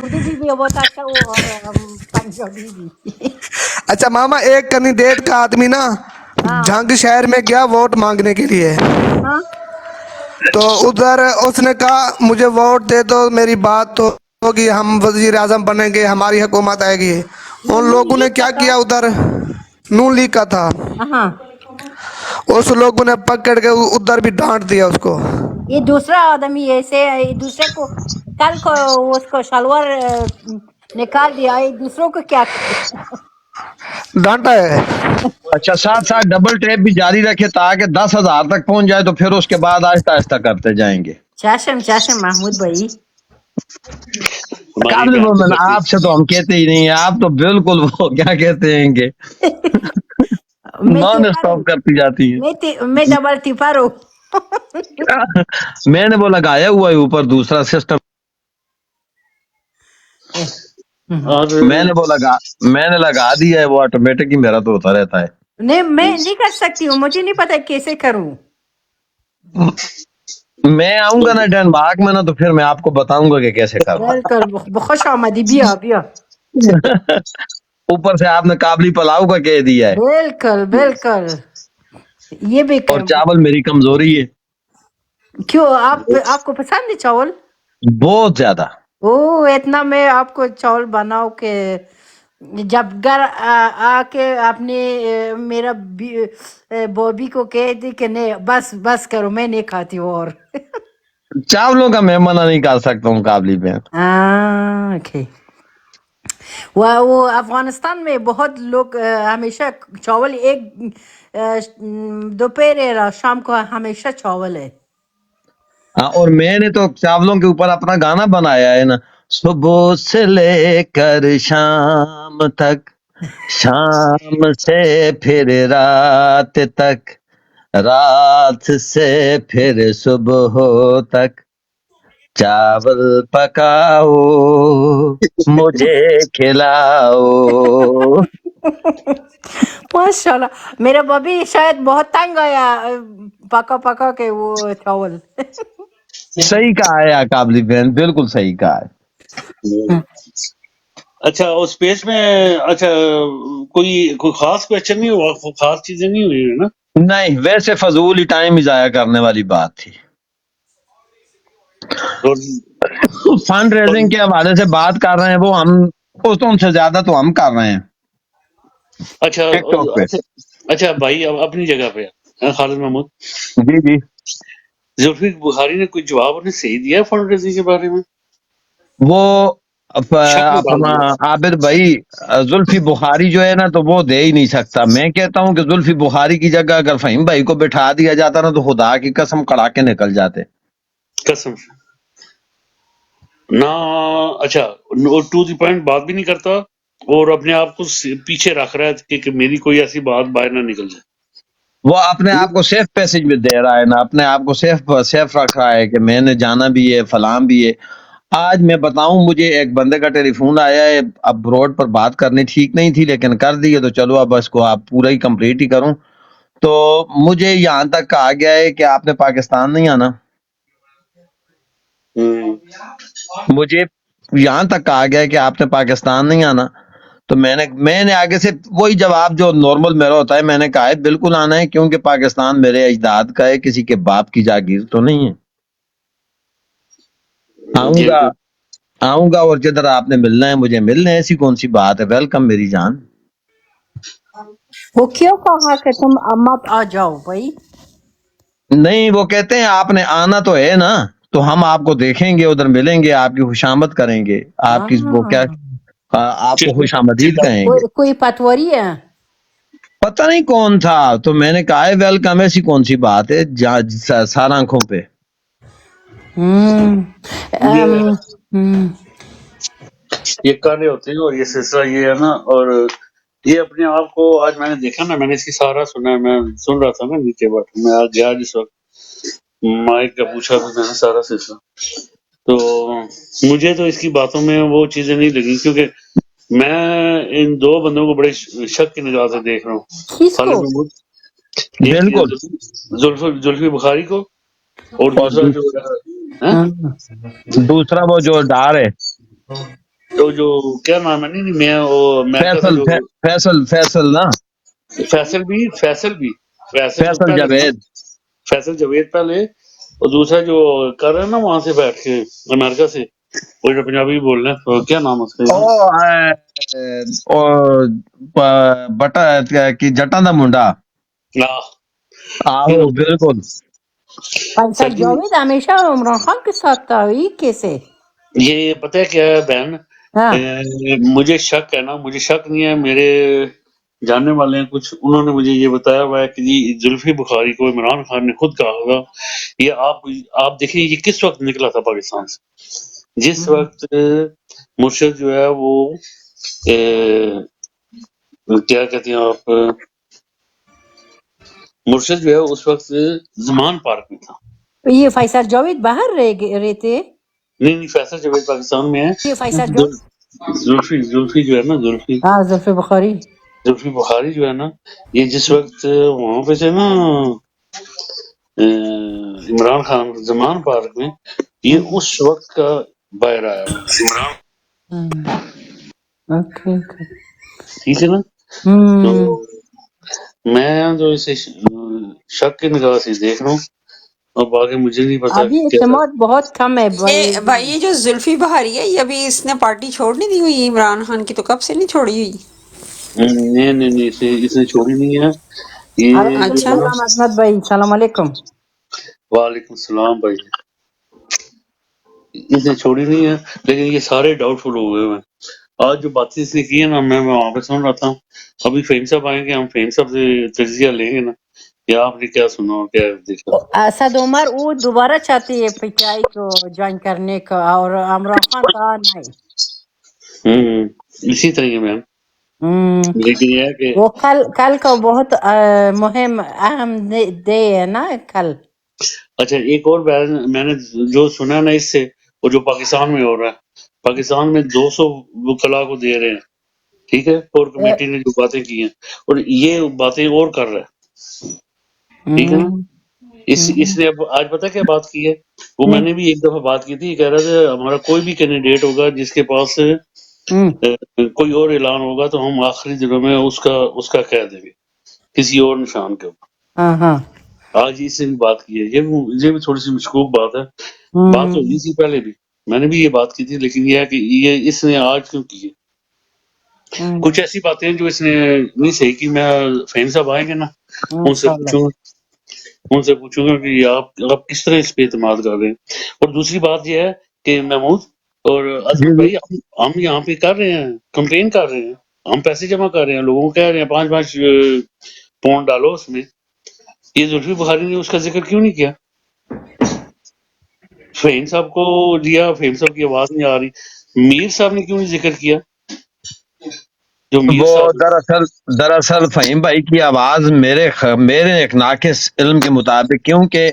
اردو بھی بہت اچھا وہ اور پنجابی بھی. اچھا ماما، ایک کینڈیڈیٹ کا آدمی نا ہاں جھنگ شہر میں گیا ووٹ مانگنے کے لیے، ہاں تو ادھر اس نے کہا مجھے ووٹ دے دو، میری بات تو ہوگی، ہم وزیر اعظم بنیں گے، ہماری حکومت آئے گی. یہ ان نون لوگوں نے لیگ کا کیا تھا. کیا ادھر، نون لیگ کا تھا، ہاں اس لوگوں نے پکڑ کے ادھر بھی ڈانٹ دیا اس کو. یہ دوسرا آدمی ایسے دوسرے کو کل کو اس کو شلوار نکال دیا. یہ دوسروں کو کیا ڈانٹا ہے. اچھا، ساتھ ساتھ ڈبل ٹیپ بھی جاری رکھے تاکہ 10,000 تک پہنچ جائے، تو پھر اس کے بعد آہستہ آہستہ کرتے جائیں گے. چاشم محمود بھائی. ہماری قابل بہن تو مومن، کرتی آپ سے تو ہم کہتے ہی نہیں ہیں، آپ تو بالکل وہ کیا کہتے ہیں کہ میں نان تیپر ہوں. اسٹاپ کرتی جاتی ہیں. میں ڈبل تیپر ہوں. میں نے وہ لگایا ہوا ہے اوپر دوسرا سسٹم، اور میں نے لگا دیا ہے، وہ آٹومیٹک ہی میرا تو ہوتا رہتا ہے. نہیں میں نہیں کر سکتی ہوں، مجھے نہیں پتا کیسے کروں. میں آؤں گا نا ڈنمارک میں نا، تو پھر میں آپ کو بتاؤں گا کہ کیسے کرنا بالکل خوش آمدی. بیا بیا. ہے. اوپر سے آپ نے کابلی پلاؤ کا کہہ دیا ہے، بالکل بالکل. یہ بھی اور چاول میری کمزوری ہے کیوں آپ کو پسند ہے چاول؟ بہت زیادہ. او اتنا میں آپ کو چاول بناؤ کہ جب گھر آ کے آپ نے میرا بوبی کو کہہ دی کہ نہیں بس بس کرو، میں نہیں کھاتی ہوں اور. چاولوں کا میں منع نہیں کر سکتا ہوں قابلی بہن. ہاں اوکے. وہ افغانستان میں بہت لوگ ہمیشہ چاول ایک دوپہر شام کو ہمیشہ چاول ہے. ہاں، اور میں نے تو چاولوں کے اوپر اپنا گانا بنایا ہے نا، صبح سے لے کر شام تک، شام سے پھر رات تک، رات سے پھر صبح تک، چاول پکاؤ مجھے کھلاؤ. ماشاء اللہ. میرا بابی شاید بہت تنگ آیا پکا پکا کے وہ چاول. صحیح کہا ہے قابلی بہن، بالکل صحیح کہا ہے. اچھا اس پیج میں اچھا کوئی خاص کوشچن نہیں ہوا، خاص چیزیں نہیں ہوئی ہے نا؟ نہیں، ویسے فضول ہی ٹائم ہی ضائع کرنے والی بات تھی. فنڈ ریزنگ کے حوالے سے بات کر رہے ہیں وہ، ہم ان سے زیادہ تو ہم کر رہے ہیں اچھا ٹک ٹاک پہ. اچھا اچھا بھائی اب اپنی جگہ پہ خالد محمود، جی جی. ذوالفقار بخاری نے کوئی جواب انہیں صحیح دیا فنڈ ریزنگ کے بارے میں؟ وہ شک میں ڈال اپنا دیا. عابد بھائی، زلفی بخاری جو ہے نا تو وہ دے ہی نہیں سکتا. میں کہتا ہوں کہ زلفی بخاری کی جگہ اگر فہیم بھائی کو بٹھا دیا جاتا نا تو خدا کی قسم کڑا کے نکل جاتے. قسم سے نہ. اچھا ٹو دی پوائنٹ بات بھی نہیں کرتا اور اپنے آپ کو پیچھے رکھ رہا ہے کہ میری کوئی ایسی بات باہر نہ نکل جائے. وہ اپنے آپ کو سیف پیسج میں دے رہا ہے نا، اپنے آپ کو سیف رکھ رہا ہے کہ میں نے جانا بھی ہے، فلاں بھی ہے. آج میں بتاؤں، مجھے ایک بندے کا ٹیلی فون آیا ہے، اب روڈ پر بات کرنی ٹھیک نہیں تھی لیکن کر دی ہے، تو چلو اب اس کو آپ پورا ہی کمپلیٹ ہی کروں. تو مجھے یہاں تک کہا گیا ہے کہ آپ نے پاکستان نہیں آنا. مجھے یہاں تک کہا گیا ہے کہ آپ نے پاکستان نہیں آنا. تو میں نے آگے سے وہی جواب جو نارمل میرا ہوتا ہے، میں نے کہا ہے بالکل آنا ہے، کیونکہ پاکستان میرے اجداد کا ہے، کسی کے باپ کی جاگیر تو نہیں ہے. آؤں گا اور جدھر آپ نے ملنا ہے مجھے ملنا ہے، ایسی کون سی بات ہے. ویلکم میری جان. وہ کیوں کہا کہ تم مت آ جاؤ بھائی؟ نہیں، وہ کہتے ہیں آپ نے آنا تو ہے نا، تو ہم آپ کو دیکھیں گے، ادھر ملیں گے، آپ کی خوشامد کریں گے، آپ کی وہ کیا آپ کو خوش آمدید کہیں گے. کوئی پتوری ہے؟ پتہ نہیں کون تھا، تو میں نے کہا ہے ویلکم، ایسی کون سی بات ہے جہاں سارا آنکھوں پہ. یہ کر رہے ہوتے ہیں اور یہ سلسلہ یہ ہے نا. اور یہ اپنے آپ کو آج میں نے دیکھا نا، میں نے اس کی سارا سنا ہے، میں سن رہا تھا نا نیچے بیٹھ، میں آج گیا جس وقت مائک کا پوچھا تو میں نے سارا سلسلہ، تو مجھے تو اس کی باتوں میں وہ چیزیں نہیں لگی، کیونکہ میں ان دو بندوں کو بڑے شک کی نگاہ سے دیکھ رہا ہوں. کس کو؟ خالد محمود، ایک بالکل. زلفی بخاری کو، اور اور دوسرا جو دوسرا وہ جو ڈار ہے. وہ جو کیا نام ہے نہیں میں وہ امریکہ سے جو فیصل نا، فیصل بھی فیصل پہلے نا، جاوید. فیصل جاوید پہلے، اور دوسرا جو کر رہے ہیں نا وہاں سے بیٹھ کے امریکہ سے، وہ جو پنجابی بول رہے ہیں، تو کیا نام ہے اس کا یار؟ بٹا کی جٹاں دا منڈا. یہ آہو بالکل. فیصل سچی جاوید ہمیشہ عمران خان کے ساتھ تھا، یہ کیسے؟ یہ پتہ ہے کیا ہے بہن، ہاں مجھے شک ہے نا، مجھے شک نہیں ہے، میرے جاننے والے ہیں کچھ، انہوں نے مجھے یہ بتایا ہوا ہے کہ جی زلفی بخاری کو عمران خان نے خود کہا ہوگا، یہ آپ دیکھیں یہ کس وقت نکلا تھا پاکستان سے، جس وقت مرشد جو ہے وہ کیا کہتے ہیں آپ، مرشد جو ہے اس وقت زمان پارک میں تھا. یہ فیصل جاوید باہر رہتے؟ نہیں فیصل جاوید پاکستان میں ہے. یہ فیصل جاوید، زلفی جو ہے نا، ہاں زلفی بخاری، زلفی بخاری جو ہے نا، یہ جس وقت وہاں پہ تھے نا عمران خان زمان پارک میں، یہ اس وقت کا باہر آیا ہوا ہے عمران. اوکے ٹھیک ہے نا، تو میں تو اسے شک کی نگاہ سے دیکھ رہا ہوں، اور باقی مجھے نہیں پتا ابھی کہ کیسا. اعتماد بہت کم ہے یہ بھائی یہ جو زلفی بہاری ہے، یہ ابھی اس نے پارٹی چھوڑ نہیں دی ہوئی عمران خان کی؟ تو کب سے نہیں چھوڑی ہوئی؟ نہیں اس نے چھوڑی نہیں ہے یہ وعلیکم جو اچھا، ہے نا. السلام احمد بھائی، السلام علیکم. وعلیکم السلام بھائی. اس نے چھوڑی نہیں ہے، لیکن یہ سارے ڈاؤٹ فل ہو گئے ہوئے ہیں. آج جو باتیں اس نے کی ہے نا، میں وہاں پہ سن رہا تھا. ابھی فہیم صاحب آئیں گے، ہم فہیم صاحب سے تجزیہ لیں گے نا کہ آپ نے کیا سنا اور کیا دیکھا. اسد عمر وہ دوبارہ چاہتی ہے پی ٹی آئی کو جوائن کرنے کا، اور عمران خان کہا نہیں. اسی طرح ہے میم. ہم، لیکن یہ ہے کہ وہ کل کا بہت مہم اہم دے ہے نا کل. اچھا ایک اور میں نے جو سنا نا اس سے، وہ جو پاکستان میں ہو رہا ہے، پاکستان میں 200 وکلا کو دے رہے ہیں، ٹھیک ہے، کور کمیٹی نے جو باتیں کی ہیں، اور یہ باتیں اور کر رہا ہے، ٹھیک ہے نا. اس نے اب آج پتہ کیا بات کی ہے، وہ میں نے بھی ایک دفعہ بات کی تھی، کہہ رہا تھا ہمارا کوئی بھی کینڈیڈیٹ ہوگا جس کے پاس کوئی اور اعلان ہوگا تو ہم آخری دنوں میں اس کا کہہ دیں گے کسی اور نشان کے اوپر. ہاں ہاں آج اس سے بھی بات کی ہے، یہ بھی تھوڑی سی مشکوک بات ہے. بات تو ہوئی تھی پہلے بھی، میں نے بھی یہ بات کی تھی، لیکن یہ ہے کہ یہ اس نے آج کیوں کی ہے. کچھ ایسی باتیں ہیں جو اس نے نہیں صحیح کی. میں فہیم صاحب آئیں گے نا، ان سے پوچھوں گا کہ آپ کس طرح اس پہ اعتماد کر رہے ہیں. اور دوسری بات یہ ہے کہ محمود اور اظہر بھائی، ہم یہاں پہ کر رہے ہیں، کمپلین کر رہے ہیں، ہم پیسے جمع کر رہے ہیں، لوگوں کو کہہ رہے ہیں 5 پاؤنڈ ڈالو اس میں. یہ زلفی بخاری نے اس کا ذکر کیوں نہیں کیا؟ فہیم صاحب کو دیا، فہیم صاحب کی آواز نہیں آ رہی. میر صاحب نے کیوں نہیں ذکر کیا؟ جو میر وہ صاحب دراصل فہیم بھائی کی آواز میرے ایک ناقص علم کے مطابق، کیونکہ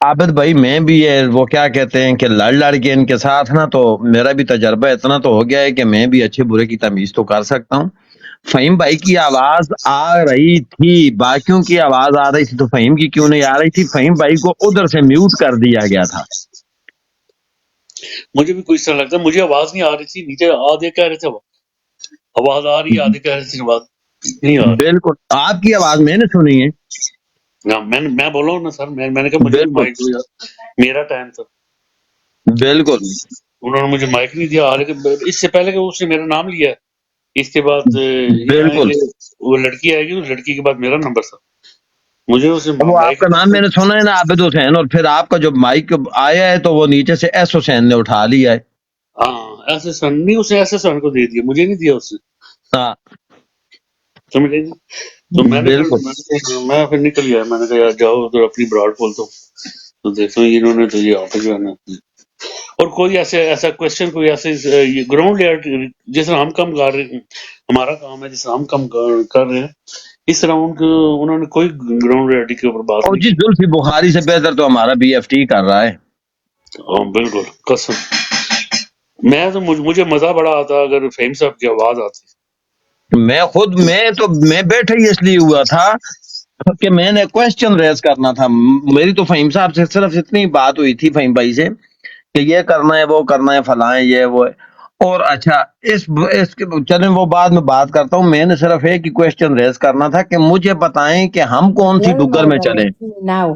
عابد بھائی میں بھی یہ وہ کیا کہتے ہیں کہ لڑ کے ان کے ساتھ نا، تو میرا بھی تجربہ اتنا تو ہو گیا ہے کہ میں بھی اچھے برے کی تمیز تو کر سکتا ہوں. فہیم بھائی کی آواز آ رہی تھی، باقیوں کی آواز آ رہی تھی، تو فہیم کی کیوں نہیں آ رہی تھی؟ فہیم بھائی کو ادھر سے میوٹ کر دیا گیا تھا. مجھے بھی کچھ طرح لگتا ہے، مجھے آواز نہیں آ رہی تھی، نیچے آدھے کہہ رہے تھے آواز آ رہی ہے، آدھے کہہ رہے تھے آواز نہیں آ رہی. بالکل آپ کی آواز میں نے سنی ہے. میں بولا ہوں نا سر، میں نے کہا مجھے بھی بالکل مائک دو یار، میرا ٹائم تھا. بالکل انہوں نے مجھے مائک نہیں دیا، حالانکہ اس سے پہلے کہ اس نے میرا نام لیا ہے. اس کے بعد یہ آئیں بالکل. گے، وہ لڑکی آئے گی، اس لڑکی کے بعد میرا نمبر تھا، مجھے اس نے وہ آپ مائک کا نہیں نام میں دیا. نے سنا ہے نا، عابد حسین، اور پھر آپ کا جو مائک آیا ہے تو وہ نیچے سے ایس حسین نے اٹھا لیا ہے. ہاں ایسے سن نہیں، اس نے ایسے سن کو دے دیا، مجھے نہیں دیا اس نے، ہاں سمجھے جی. تو میں نے بالکل. پھر نکل گیا. میں نے کہا یار جاؤ ادھر اپنی براڈ کھولتا ہوں، تو دیکھتا ہوں انہوں نے تو یہ آپ جو ہے نا. اور کوئی ایسا کوشچن، کوئی ایسے گراؤنڈ لیئر جس طرح ہم کم کر رہے ہیں، ہمارا کام ہے جس طرح ہم کم کر رہے ہیں، اس طرح انہوں نے کوئی گراؤنڈ ریئلٹی کے اوپر بات اور نہیں جی کی. زلفی بخاری سے بہتر تو ہمارا بی ایف ٹی کر رہا ہے. ہاں بالکل قسم. میں تو مجھے مزہ بڑا آتا اگر فہیم صاحب کی آواز آتی. میں بیٹھا ہی اس لیے ہوا تھا کہ میں نے کوشچن ریز کرنا تھا. میری تو فہیم صاحب سے صرف اتنی بات ہوئی تھی، فہیم بھائی سے، کہ یہ کرنا ہے وہ کرنا ہے فلاں ہے یہ وہ ہے. اور اچھا اس چلیں وہ بعد میں بات کرتا ہوں. میں نے صرف ایک ہی کوشچن ریز کرنا تھا کہ مجھے بتائیں کہ ہم کون سی دگر میں چلیں. now.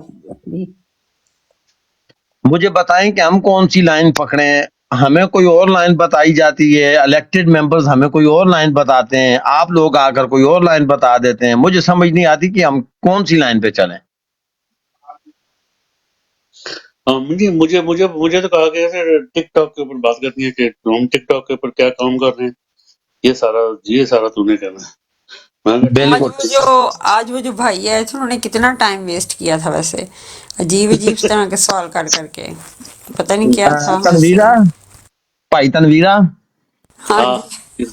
مجھے بتائیں کہ ہم کون سی لائن پکڑیں. ہمیں کوئی اور لائن بتائی جاتی ہے، الیکٹڈ ممبرز ہمیں کوئی اور لائن بتاتے ہیں، آپ لوگ آ کر کوئی اور لائن بتا دیتے ہیں. مجھے سمجھ نہیں آتی کہ ہم کون سی لائن پہ چلیں. مجھے تو کہا گیا ہے ٹک ٹاک کے اوپر بات کرنی ہے کہ ہم ٹک ٹاک کے اوپر کیا کام کر رہے ہیں. یہ سارا تو نے کہنا ہے. میں نے کہا ٹھیک بالکل. جو آج وہ جو بھائی آئے تھے انہوں نے کتنا ٹائم ویسٹ کیا تھا ویسے، عجیب عجیب طرح کے سوال کر کے، پتہ نہیں کیا تھا ویسے. تنویرہ، بھائی تنویرہ، ہاں ہاں جی.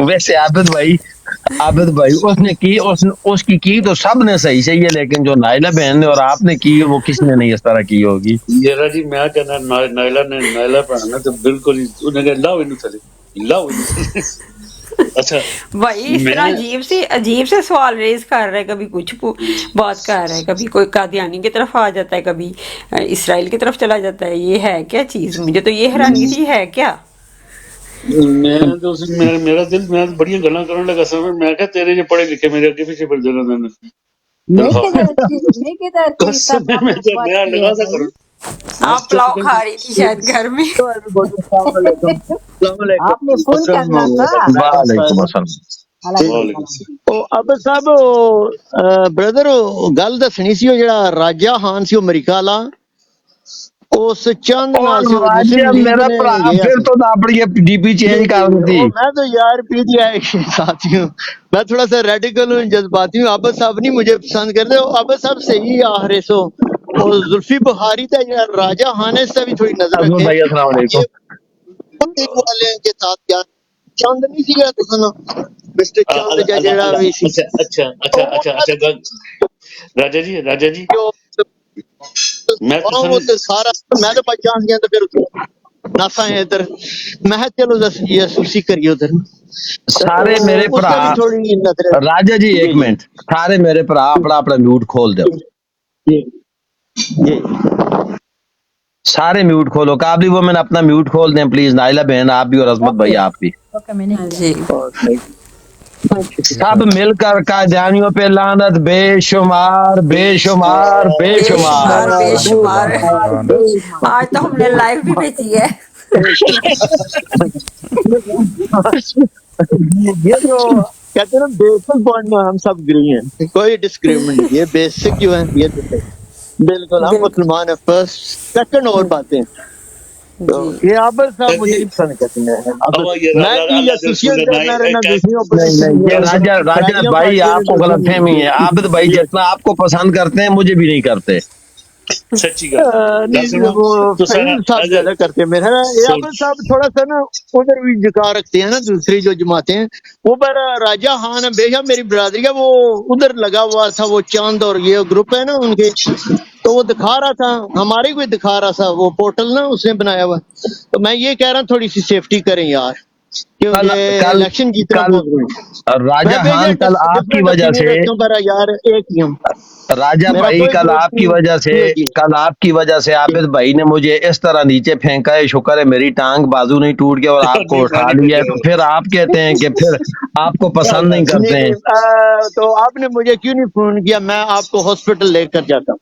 ویسے عابد بھائی اس کی تو سب نے صحیح ہے، لیکن جو نائلہ بہن نے اور آپ نے کی وہ کس نے نہیں اس طرح کی ہوگی. یہ جی میں کہنا نائلہ پڑھانا تو بالکل ہی انہیں کہا لاؤ انہوں چلے. اچھا بھائی اس طرح میں عجیب سے سوال ریز کر رہے، کبھی کچھ بات کر رہے، کبھی کوئی قادیانی کی طرف آ جاتا ہے، کبھی اسرائیل کی طرف چلا جاتا ہے. یہ ہے کیا چیز؟ مجھے تو یہ حیرانی تھی، ہے کیا؟ تو میرا دل میں بڑی گلاں کرنے لگا. سمجھ میں کہا تیرے جو پڑھے لکھے میرے اگے پیچھے پڑ جانا میں کدھر کوئی قسم سب میں آپ جب بات نیا کیا لگا تھا بھائی. کروں. آپ پلاؤ کھا رہی تھی شاید گھر میں. السلام علیکم. السلام علیکم. آپ نے فون کرنا تھا. وعلیکم السلام. علیکم وعلیکم السلام. او ابد صاحب بردر گل دسنی سی او جڑا راجہ خان سی امریکہ والا اس چند اور نال سی مسلم راجہ لیگ میرا نے بھرا گیا پھر سی. تو اپنی ڈی پی جی چینج جی کر دی. او میں تو یار پی ٹی آئی کے ساتھی ہوں. میں تھوڑا سا ریڈیکل ہوں، جذباتی ہوں. عابد صاحب نہیں مجھے پسند کرتے. عابد صاحب صحیح آخر سو اور زلفی بخاری تھا جڑا راجہ خان ہے، اس سے بھی تھوڑی نظر عظمت رکھیں. بھائی السلام علیکم. یہ لیگ والے کے ساتھ کیا چند نہیں سی گیا تو مسٹر چند جڑا بھی سی اچھا راجہ جی جو میں تو وہ تو سن سارا میں تو پہچان گیا تو پھر ناسا ہے ادھر. میں کہا چلو جاسوسی کریے ادھر. سارے میرے اس بھرا سے بھی تھوڑی نظر. راجہ جی جی ایک جی منٹ، سارے میرے بھرا اپنا میوٹ کھول دو. جی جی سارے میوٹ کھولو. قابلی وہ میں نے اپنا میوٹ کھول دیں پلیز. نائلہ بہن آپ بھی اور عظمت اوکے بھائی آپ بھی. اوکے میں نے ہاں کیا. جی. سب مل کر قادیانیوں پہ لعنت بے شمار بے شمار بے بے شمار. شمار بے شمار. بے شمار. آج تو ہم نے لائیو بھی بھیجی ہے. یہ جو کہتے ہیں نا بیسک پوائنٹ میں ہم سب گری ہیں، کوئی ڈسکریمنٹ نہیں. یہ بیسک جو ہے یہ تو بالکل ہم بالکل. مسلمان ہیں. فرسٹ سیکنڈ اور باتیں تو جی یہ عابد صاحب مجھے نہیں پسند کرتے ہیں. اب یہ میں کی اللہ دل سن جاسوسیاں کرنا رہنا لینا دوسری نہیں اپوزیشن نہیں، یہ راجہ پرائیاں بھائی پارٹیوں آپ نے کو غلط دشمنی فہمی ہے. عابد بھائی یہ جتنا آپ کو پسند کرتے ہیں مجھے بھی نہیں کرتے. سچی گل نہیں سنو وہ تو سارا فہیم صاحب زیادہ کرتے ہیں میرا. یہ سن عابد صاحب تھوڑا سا نا ادھر بھی جھکا رکھتے ہیں نا دوسری جو جماعتیں ہیں وہ. پر راجہ خان ہے بے شک میری برادری کا، وہ ادھر لگا ہوا تھا. وہ چاند اور یہ گروپ ہے نا ان کے، تو وہ دکھا رہا تھا ہمارے کو دکھا رہا تھا وہ پورٹل نا اس نے بنایا ہوا. تو میں یہ کہہ رہا ہوں تھوڑی سی سیفٹی کریں یار، کل کیونکہ کل الیکشن جیتنا کل بہت ضروری ہے. میں راجہ بے خان شک کل آپ کی ڈفرینٹ وجہ اوپینین سے، رکھتا ہوں پر یار ایک ہی ہم. راجہ میرا بھائی کوئی کل گروپ آپ کی وجہ سے، نہیں. جی کل آپ کی وجہ سے جی عابد بھائی نے مجھے اس طرح نیچے پھینکا ہے. شکر ہے میری ٹانگ بازو نہیں ٹوٹ گیا اور آپ کو نہیں میں اٹھا نہیں لیا ہے. بھیجا تو پھر آپ کہتے ہیں کہ پھر آپ کو پسند نہیں نہیں کرتے ہیں. نہیں تو آپ نے مجھے کیوں نہیں فون کیا؟ میں آپ کو ہاسپٹل لے کر جاتا ہوں.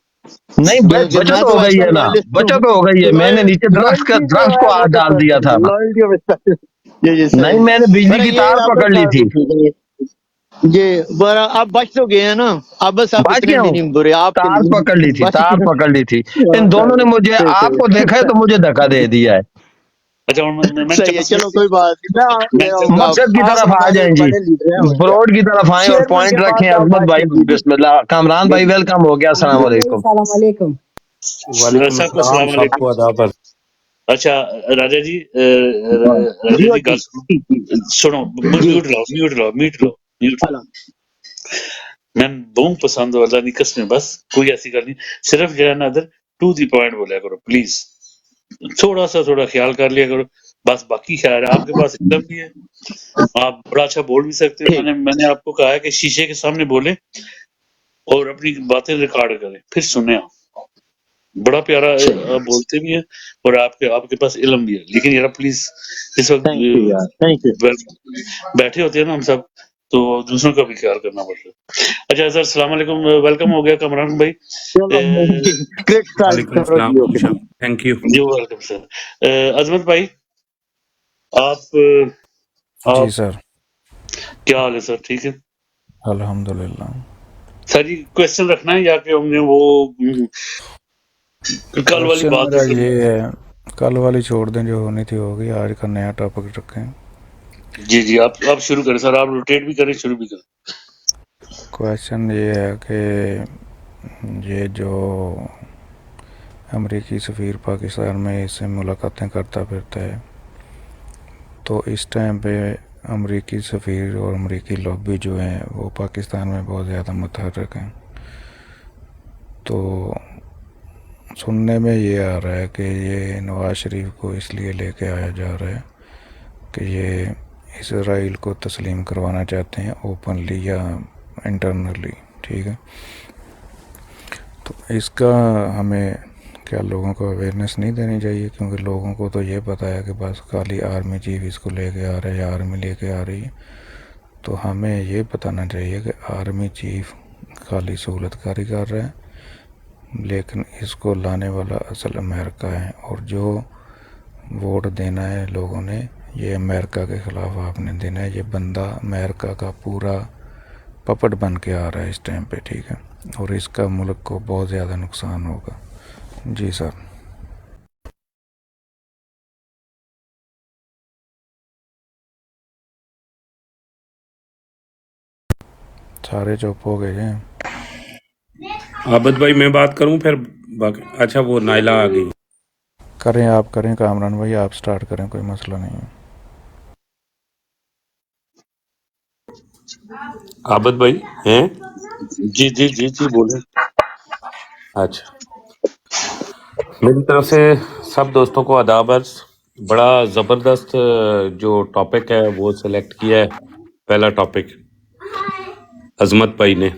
نہیں کیونکہ بچت میں تو ہو گئی ویسے ہے نا، لائلسٹ ہوں. بچت ہو گئی ہے. میں نے نیچے لائلٹی جو درخت ہے کو وہ ہاتھ تو ڈال دیا تھا. پرسنل لائلٹی اور رسپیکٹ. جی جی نہیں صحیح. میں نے بجلی پر کی یہ تار عابد پکڑ لی صاحب تھی. بھی ٹھیک ہے. جی پر آپ بچ تو گئے ہیں نا. عابد صاحب بچ اتنے گیا بھی ہوں. نہیں برے آپ کے تار لیے. پکڑ لی تھی، بچ تار گئے. پکڑ لی تھی. ان دونوں نے مجھے صحیح آپ کو دیکھا ہے تو مجھے دھکا دے دیا ہے. اچھا میں صحیح ہے. چانس چلو ملتی کوئی بات نہیں، میں میں لے آؤں گا. مقصد کی آپ طرف آ ہمارے جائیں جی، بڑے لیڈر ہیں اور کیا. بروڈ کی طرف آئیں اور چیئرمین پوائنٹ کے رکھیں. پاس آپ عظمت بات بھائی کیجیے. بسم اللہ. کامران جی بھائی ویلکم ہو گیا. السلام کامران بھائی علیکم. السلام علیکم. وعلیکم سب کو السلام، السلام سب علیکم. کو آداب. اچھا راجہ جی جی گل سنو جی میوٹ لو. ہلو. میں بہت پسند ہو اللہ کی قسم. بس کوئی ایسی گل نہیں، صرف جو ہے نا ادھر ٹو دی پوائنٹ بولیا کرو پلیز. تھوڑا خیال کر لیا کرو بس. باقی خیر ہے آپ کے پاس علم بھی ہے، آپ بڑا اچھا بول بھی سکتے ہو. ٹھیک. میں نے آپ کو کہا ہے کہ شیشے کے سامنے بولے اور اپنی باتیں ریکارڈ کریں پھر سنیں آپ. بڑا پیارا آپ بولتے بھی ہیں اور آپ کے پاس علم بھی ہے، لیکن ذرا پلیز اس وقت تھینک یو یار، تھینک یو. بیٹھے ہوتے ہیں نا ہم سب، تو دوسروں کا بھی خیال کرنا پڑتا ہے. اچھا سر، السلام علیکم، ویلکم ہو گیا کامران بھائی. چلو گریٹ اسٹارٹ وعلیکم کرو السلام جی. اوکے خوشا تھینک یو جی ویلکم سر. عظمت بھائی، آپ جی آپ سر، کیا حال ہے سر؟ ٹھیک ہے الحمدللہ. سر جی؟ کوشچن رکھنا ہے یا کہ ہم نے وہ کل والی کوشچن بات میرا ہی کرنی؟ یہ ہے، کل والی چھوڑ دیں، جو ہونی تھی ہوگی، آج کا نیا ٹاپک رکھیں. جی جی، آپ شروع کریں سر، آپ روٹیٹ بھی کریں، شروع بھی کریں. کوشچن یہ ہے کہ یہ جو امریکی سفیر پاکستان میں اس سے ملاقاتیں کرتا پھرتا ہے، تو اس ٹائم پہ امریکی سفیر اور امریکی لابی جو ہیں وہ پاکستان میں بہت زیادہ متحرک ہیں. تو سننے میں یہ آ رہا ہے کہ یہ نواز شریف کو اس لیے لے کے آیا جا رہا ہے کہ یہ اسرائیل کو تسلیم کروانا چاہتے ہیں، اوپنلی یا انٹرنلی. ٹھیک ہے، تو اس کا ہمیں کیا لوگوں کو اویئرنیس نہیں دینی چاہیے؟ کیونکہ لوگوں کو تو یہ پتہ ہے کہ بس خالی آرمی چیف اس کو لے کے آ رہا ہے یا آرمی لے کے آ رہی ہے. تو ہمیں یہ بتانا چاہیے کہ آرمی چیف خالی سہولت کاری کر رہا ہے، لیکن اس کو لانے والا اصل امریکہ ہے، اور جو ووٹ دینا ہے لوگوں نے، یہ امریکہ کے خلاف آپ نے دینا ہے. یہ بندہ امریکہ کا پورا پپٹ بن کے آ رہا ہے اس ٹائم پہ. ٹھیک ہے، اور اس کا ملک کو بہت زیادہ نقصان ہوگا. جی سر. سارے چپ ہو گئے ہیں. عابد بھائی میں بات کروں پھر باقی؟ اچھا وہ نائلہ آ گئی. کریں، آپ کریں کامران بھائی، آپ سٹارٹ کریں، کوئی مسئلہ نہیں ہے. عابد بھائی ہیں؟ جی جی جی جی بولیں. اچھا، میری طرف سے سب دوستوں کو آداب عرض. بڑا زبردست جو ٹاپک ہے وہ سلیکٹ کیا ہے. پہلا ٹاپک عظمت بھائی نے،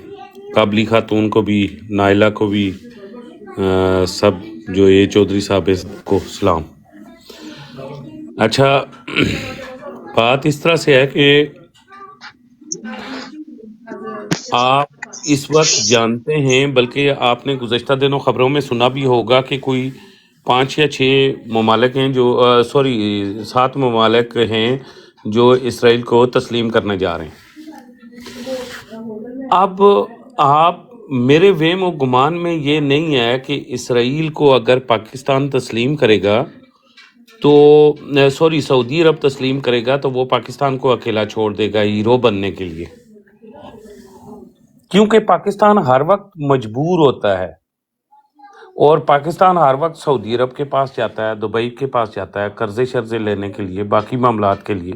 قابلی خاتون کو بھی، نائلہ کو بھی، سب جو یہ چودھری صاحب کو سلام. اچھا، بات اس طرح سے ہے کہ آپ اس وقت جانتے ہیں، بلکہ آپ نے گزشتہ دنوں خبروں میں سنا بھی ہوگا کہ کوئی 5 یا 6 ممالک ہیں جو 7 ممالک ہیں جو اسرائیل کو تسلیم کرنے جا رہے ہیں. اب آپ میرے وہم و گمان میں یہ نہیں ہے کہ اسرائیل کو اگر پاکستان تسلیم کرے گا تو سعودی عرب تسلیم کرے گا تو وہ پاکستان کو اکیلا چھوڑ دے گا ہیرو بننے کے لیے، کیونکہ پاکستان ہر وقت مجبور ہوتا ہے، اور پاکستان ہر وقت سعودی عرب کے پاس جاتا ہے، دبئی کے پاس جاتا ہے قرضے شرضے لینے کے لیے، باقی معاملات کے لیے.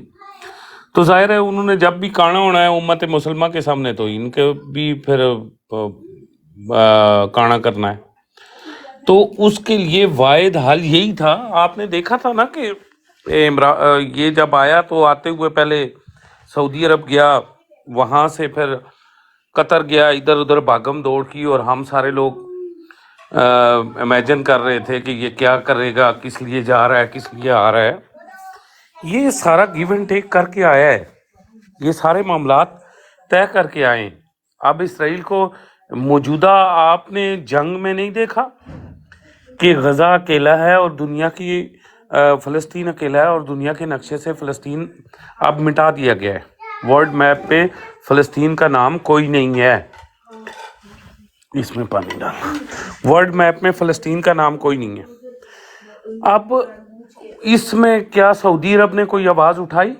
تو ظاہر ہے انہوں نے جب بھی کانا ہونا ہے امت مسلمہ کے سامنے تو ان کے بھی پھر کانا کرنا ہے. تو اس کے لیے واحد حل یہی تھا. آپ نے دیکھا تھا نا کہ یہ جب آیا تو آتے ہوئے پہلے سعودی عرب گیا، وہاں سے پھر قطر گیا، ادھر ادھر بھاگم دوڑ کی، اور ہم سارے لوگ امیجن کر رہے تھے کہ یہ کیا کرے گا، کس لیے جا رہا ہے، کس لیے آ رہا ہے. یہ سارا گیو اینڈ ٹیک کر کے آیا ہے، یہ سارے معاملات طے کر کے آئے ہیں. اب اسرائیل کو موجودہ آپ نے جنگ میں نہیں دیکھا کہ غزہ اکیلا ہے اور دنیا کی فلسطین اکیلا ہے، اور دنیا کے نقشے سے فلسطین اب مٹا دیا گیا ہے. ورلڈ میپ پہ فلسطین کا نام کوئی نہیں ہے. اس میں پانی ڈالنا، ورلڈ میپ میں فلسطین کا نام کوئی نہیں ہے. اب اس میں کیا سعودی عرب نے کوئی آواز اٹھائی؟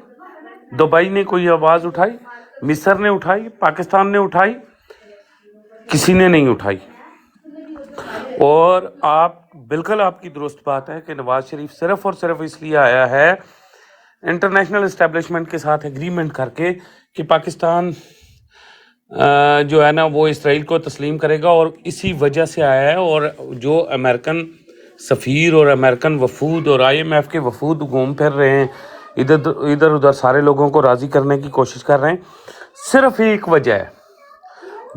دبئی نے کوئی آواز اٹھائی؟ مصر نے اٹھائی؟ پاکستان نے اٹھائی؟ کسی نے نہیں اٹھائی. اور بالکل آپ کی درست بات ہے کہ نواز شریف صرف اور صرف اس لیے آیا ہے انٹرنیشنل اسٹیبلشمنٹ کے ساتھ ایگریمنٹ کر کے کہ پاکستان جو ہے نا وہ اسرائیل کو تسلیم کرے گا، اور اسی وجہ سے آیا ہے. اور جو امریکن سفیر اور امریکن وفود اور IMF کے وفود گھوم پھر رہے ہیں ادھر ادھر، سارے لوگوں کو راضی کرنے کی کوشش کر رہے ہیں. صرف ایک وجہ ہے،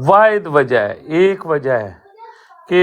واحد وجہ ہے، ایک وجہ ہے کہ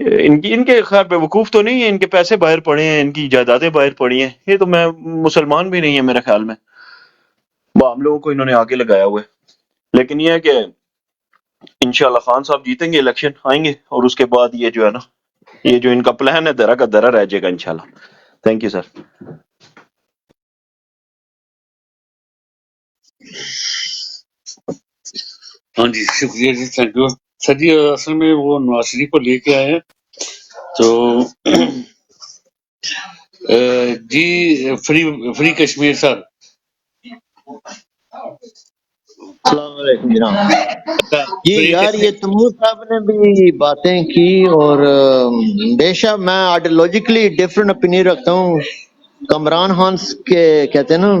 ان کے خیر بیوقوف تو نہیں ہیں، ان کے پیسے باہر پڑے ہیں، ان کی جائیدادیں باہر پڑی ہیں، یہ تو میں مسلمان بھی نہیں ہے میرے خیال میں، وہ ہم لوگوں کو انہوں نے آگے لگایا ہوا ہے۔ لیکن یہ ہے کہ انشاءاللہ خان صاحب جیتیں گے، الیکشن آئیں گے، اور اس کے بعد یہ جو ہے نا، یہ جو ان کا پلان ہے درا کا درا رہ جائے گا انشاءاللہ۔ تھینک یو سر۔ ہاں جی شکریہ جی، تھینک یو سر جی۔ اصل میں وہ نواز شریف کو لے کے آئے ہیں تو جی فری کشمیر سر۔ السلام علیکم جناب۔ جی فری یار کشمیر یہ تیمور صاحب نے بھی باتیں کی، اور بے شک میں آئیڈیولوجیکلی ڈفرینٹ اپینین رکھتا ہوں۔ کمران خان کے کہتے ہیں نا،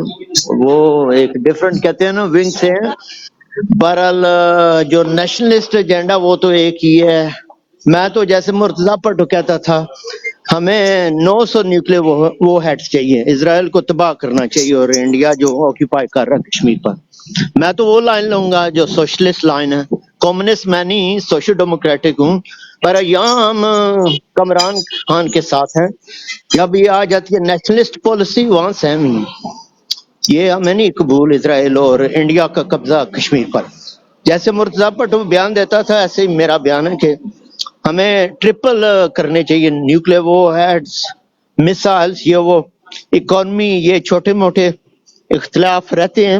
وہ ایک ڈفرینٹ کہتے ہیں نا ونگ سے ہیں، بہرحال جو نیشنلسٹ ایجنڈا وہ تو ایک ہی ہے۔ میں تو جیسے مرتضیٰ پٹو کہتا تھا، ہمیں 900 نیوکلیر وہ ہیڈز چاہیے، اسرائیل کو تباہ کرنا چاہیے، اور انڈیا جو آکیپائی کر رہا ہے کشمیر پر۔ میں تو وہ لائن لوں گا جو سوشلسٹ لائن ہے، کمیونسٹ میں نہیں، سوشل ڈیموکریٹک ہوں، پر یہاں ہم کمران خان کے ساتھ ہیں۔ جب یہ آ جاتی ہے نیشنلسٹ پالیسی، وہاں سہم ہی ہیں۔ یہ ہمیں نہیں قبول اسرائیل اور انڈیا کا قبضہ کشمیر پر۔ جیسے مرتضیٰ پٹو بیان دیتا تھا، ایسے ہی میرا بیان ہے کہ ہمیں ٹرپل کرنے چاہیے نیوکلیر وہ ہیڈز، میسائلز، یہ وہ اکانومی، یہ چھوٹے موٹے اختلاف رہتے ہیں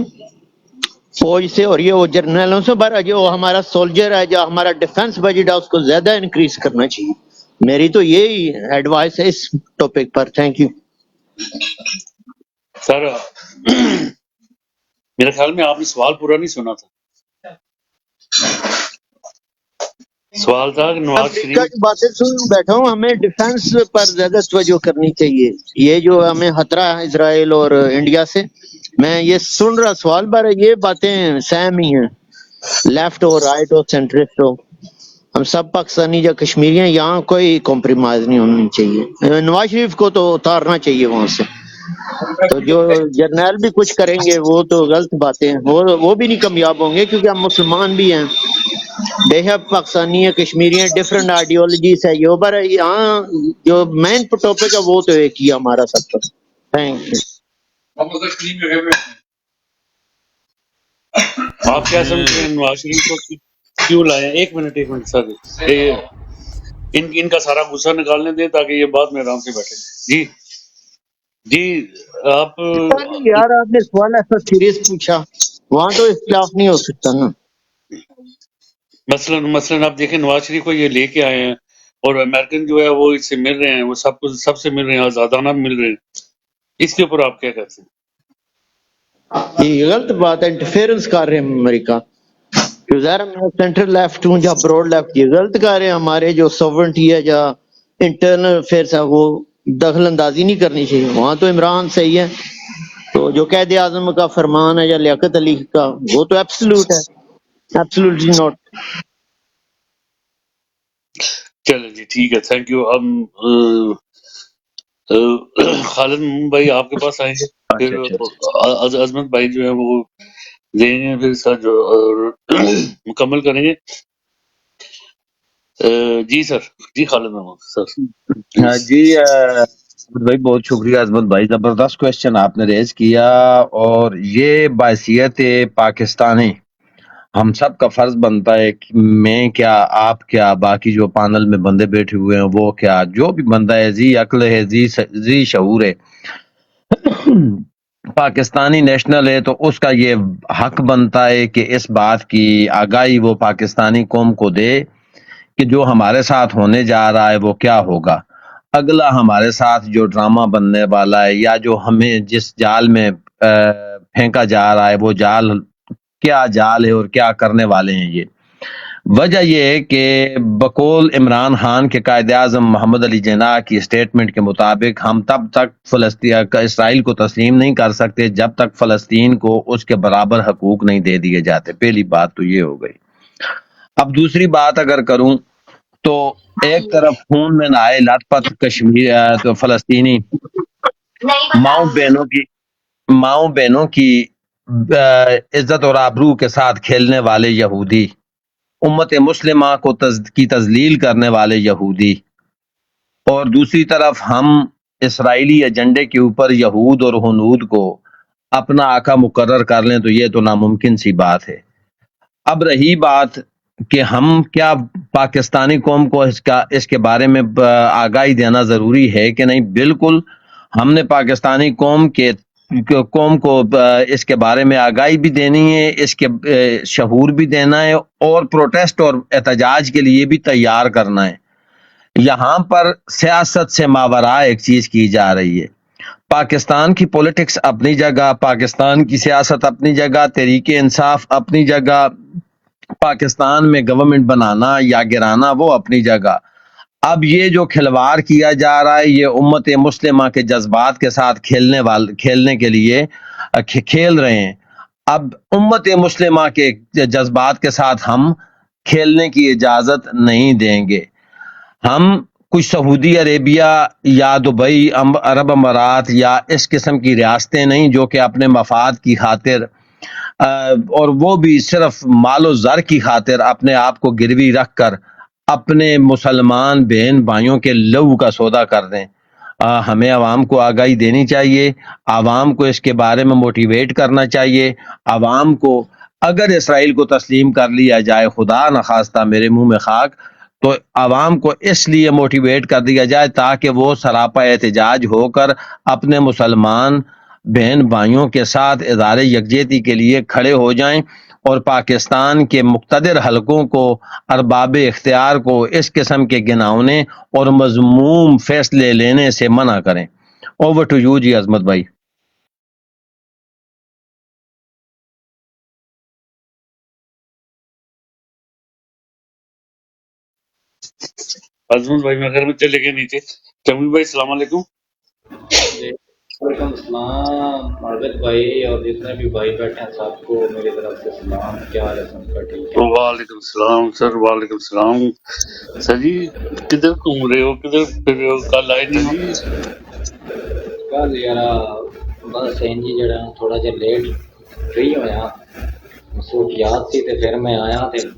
فوج سے اور یہ وہ جرنیلوں سے، پر جو ہمارا سولجر ہے، جو ہمارا ڈیفنس بجٹ ہے، اس کو زیادہ انکریز کرنا چاہیے۔ میری تو یہی ایڈوائس ہے اس ٹاپک پر۔ Thank you. سر میرے خیال میں آپ نے سوال پورا نہیں سنا تھا۔ سوال تھا کہ نواز امریکہ شریف کی باتیں سن بیٹھا ہوں، ہمیں ڈیفنس پر زیادہ توجہ کرنی چاہیے۔ یہ جو ہمیں خطرہ ہے اسرائیل اور انڈیا سے، میں یہ سن رہا سوال پر، یہ باتیں سیم ہی ہیں، لیفٹ اور رائٹ اور سینٹرسٹ ہو، ہم سب پاکستانی یا کشمیری ہیں، یہاں کوئی کمپرومائز نہیں ہونی چاہیے۔ نواز شریف کو تو اتارنا چاہیے وہاں سے، تو جو جرنیل بھی کچھ کریں گے وہ تو غلط باتیں ہیں، وہ بھی نہیں کامیاب ہوں گے، کیونکہ ہم مسلمان بھی ہیں، بے شک پاکستانی ہیں، کشمیری ہیں، ڈفرینٹ آئیڈیالوجیز ہے، یہ پر یہاں جو مین ٹاپک ہے وہ تو ایک ہی ہے ہمارا سب کا۔ Thank you. آپ کیا سمجھتے ہیں نواز شریف کو کیوں لائے؟ ایک منٹ سر، ان کا سارا غصہ نکالنے دیں تاکہ یہ بات میں آرام سے بیٹھے۔ جی جی آپ پتہ نہیں یار، آپ نے سوال ایسا سیریس پوچھا، وہاں تو اختلاف نہیں ہو سکتا نا۔ مثلاً آپ دیکھیں نواز شریف کو یہ لے کے آئے ہیں، اور امریکن جو ہے وہ اس سے مل رہے ہیں، وہ سب سے مل رہے ہیں، آزادانہ مل رہے ہیں، اس کے اوپر آپ کیا کہتے ہیں؟ یہ غلط بات ہے، انٹرفیئرنس کر رہے ہیں امریکہ۔ جو ظاہر میں سینٹر لیفٹ ہوں یا براڈ لیفٹ، یہ غلط کر رہے ہیں۔ ہمارے جو سوورنٹی ہے یا انٹرنل افیئرس ہے، وہ دخل اندازی نہیں کرنی چاہیے۔ وہاں تو عمران صحیح ہے، تو جو قائد اعظم کا فرمان ہے یا لیاقت علی کا، وہ تو ایبسلوٹ ہے، ایبسلوٹلی ناٹ۔ چلیں جی ٹھیک ہے، تھینک یو۔ ہم خالد بھائی آپ کے پاس آئیں گے، پھر اچھا عظمت بھائی جو ہے وہ دیں گے، پھر سر جو مکمل کریں گے۔ جی سر، جی خالد محمد سر پلیز۔ جی عظمت بھائی بہت شکریہ۔ عظمت بھائی زبردست کوشچن آپ نے ریز کیا، اور یہ بحیثیت پاکستانی ہم سب کا فرض بنتا ہے کہ میں کیا، آپ کیا، باقی جو پانل میں بندے بیٹھے ہوئے ہیں وہ کیا، جو بھی بندہ ہے، ذی عقل ہے، ذی شعور ہے، پاکستانی نیشنل ہے، تو اس کا یہ حق بنتا ہے کہ اس بات کی آگاہی وہ پاکستانی قوم کو دے کہ جو ہمارے ساتھ ہونے جا رہا ہے وہ کیا ہوگا۔ اگلا ہمارے ساتھ جو ڈرامہ بننے والا ہے، یا جو ہمیں جس جال میں پھینکا جا رہا ہے، وہ جال کیا جال ہے اور کیا کرنے والے ہیں۔ یہ وجہ یہ ہے کہ بقول عمران خان کے قائد اعظم محمد علی جناح کی اسٹیٹمنٹ کے مطابق ہم تب تک اسرائیل کو تسلیم نہیں کر سکتے جب تک فلسطین کو اس کے برابر حقوق نہیں دے دیے جاتے۔ پہلی بات تو یہ ہو گئی۔ اب دوسری بات اگر کروں تو ایک طرف خون میں نہائے لت پت کشمیر تو فلسطینی ماؤں بہنوں کی عزت اور آبرو کے ساتھ کھیلنے والے یہودی، امت مسلمہ کو کی تذلیل کرنے والے یہودی، اور دوسری طرف ہم اسرائیلی ایجنڈے کے اوپر یہود اور ہنود کو اپنا آقا مقرر کر لیں، تو یہ تو ناممکن سی بات ہے۔ اب رہی بات کہ ہم کیا پاکستانی قوم کو اس کے بارے میں آگاہی دینا ضروری ہے کہ نہیں؟ بالکل، ہم نے پاکستانی قوم کو اس کے بارے میں آگاہی بھی دینی ہے، اس کے شعور بھی دینا ہے، اور پروٹیسٹ اور احتجاج کے لیے بھی تیار کرنا ہے۔ یہاں پر سیاست سے ماوراء ایک چیز کی جا رہی ہے۔ پاکستان کی پولیٹکس اپنی جگہ، پاکستان کی سیاست اپنی جگہ، تحریک انصاف اپنی جگہ، پاکستان میں گورنمنٹ بنانا یا گرانا وہ اپنی جگہ۔ اب یہ جو کھلواڑ کیا جا رہا ہے، یہ امت مسلمہ کے جذبات کے ساتھ کھیلنے کے لیے کھیل رہے ہیں۔ اب امت مسلمہ کے جذبات کے ساتھ ہم کھیلنے کی اجازت نہیں دیں گے۔ ہم کچھ سعودی عربیہ یا دبئی، عرب امارات یا اس قسم کی ریاستیں نہیں جو کہ اپنے مفاد کی خاطر اور وہ بھی صرف مال و زر کی خاطر اپنے آپ کو گروی رکھ کر اپنے مسلمان بہن بھائیوں کے لہو کا سودا کر دیں۔ ہمیں عوام کو آگاہی دینی چاہیے، عوام کو اس کے بارے میں موٹیویٹ کرنا چاہیے۔ عوام کو اگر اسرائیل کو تسلیم کر لیا جائے، خدا نخواستہ میرے منہ میں خاک، تو عوام کو اس لیے موٹیویٹ کر دیا جائے تاکہ وہ سراپا احتجاج ہو کر اپنے مسلمان بہن بھائیوں کے ساتھ اظہار یکجہتی کے لیے کھڑے ہو جائیں، اور پاکستان کے مقتدر حلقوں کو، ارباب اختیار کو اس قسم کے گناونے اور مذموم فیصلے لینے سے منع کریں۔ اوور ٹو یو جی عظمت بھائی۔ عظمت بھائی میرے خیال میں چلے گئے نیچے۔ جمیل بھائی السلام علیکم۔ جی وعلیکم السلام مرغت بھائی اور جتنے بھی بھائی بیٹھے ہیں سب کو میری طرف سے سلام۔ کیا حال ہے سب کا؟ ٹھیک ہے؟ وعلیکم السلام سر، وعلیکم السلام۔ سر جی کدھر گھوم رہے ہو، کدھر پھر رہے ہو؟ کل آئے نہیں ہو؟ کل یار بس جی جڑا تھوڑا جہا لیٹ فری ہویا، مصروفیات سی تے پھر میں آیا تے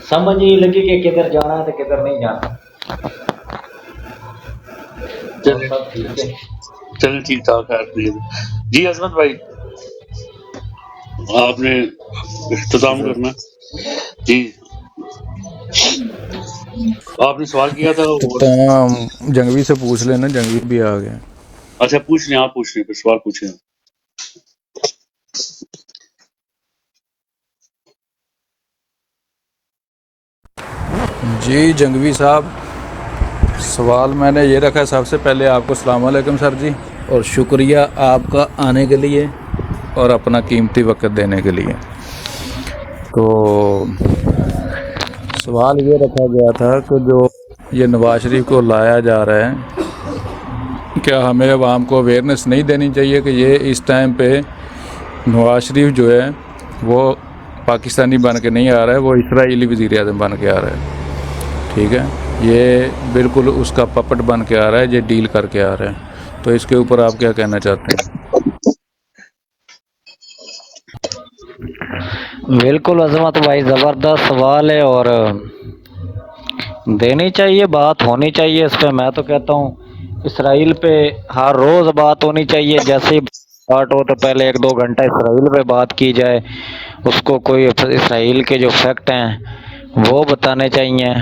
سمجھ نہیں لگی کہ کدھر جانا ہے تے کدھر نہیں جانا۔ چلے سب ٹھیک ہے؟ چلے ٹھیک ٹھاک ہے۔ جی عظمت بھائی آپ نے اختتام کرنا جی، آپ نے سوال کیا تھا۔ جنگوی سے پوچھ لینا، جنگوی بھی آ گئے۔ اچھا پوچھ لیں، آپ پوچھ لیں، پھر سوال پوچھیں۔ جی جنگوی صاحب، سوال میں نے یہ رکھا، سب سے پہلے آپ کو السلام علیکم سر جی، اور شکریہ آپ کا آنے کے لیے اور اپنا قیمتی وقت دینے کے لیے۔ تو سوال یہ رکھا گیا تھا کہ جو یہ نواز شریف کو لایا جا رہا ہے، کیا ہمیں عوام کو اویئرنیس نہیں دینی چاہیے کہ یہ اس ٹائم پہ نواز شریف جو ہے وہ پاکستانی بن کے نہیں آ رہا ہے، وہ اسرائیلی وزیر اعظم بن کے آ رہا ہے؟ ٹھیک ہے، یہ بالکل اس کا پپٹ بن کے آ رہا ہے، یہ ڈیل کر کے آ رہا ہے۔ تو اس کے اوپر آپ کیا کہنا چاہتے ہیں؟ بالکل عظمت بھائی، زبردست سوال ہے اور دینی چاہیے، بات ہونی چاہیے اس پہ۔ میں تو کہتا ہوں اسرائیل پہ ہر روز بات ہونی چاہیے، جیسے ہی بات ہو تو پہلے 1-2 گھنٹہ اسرائیل پہ بات کی جائے، اس کو کوئی اسرائیل کے جو فیکٹ ہیں وہ بتانے چاہیے،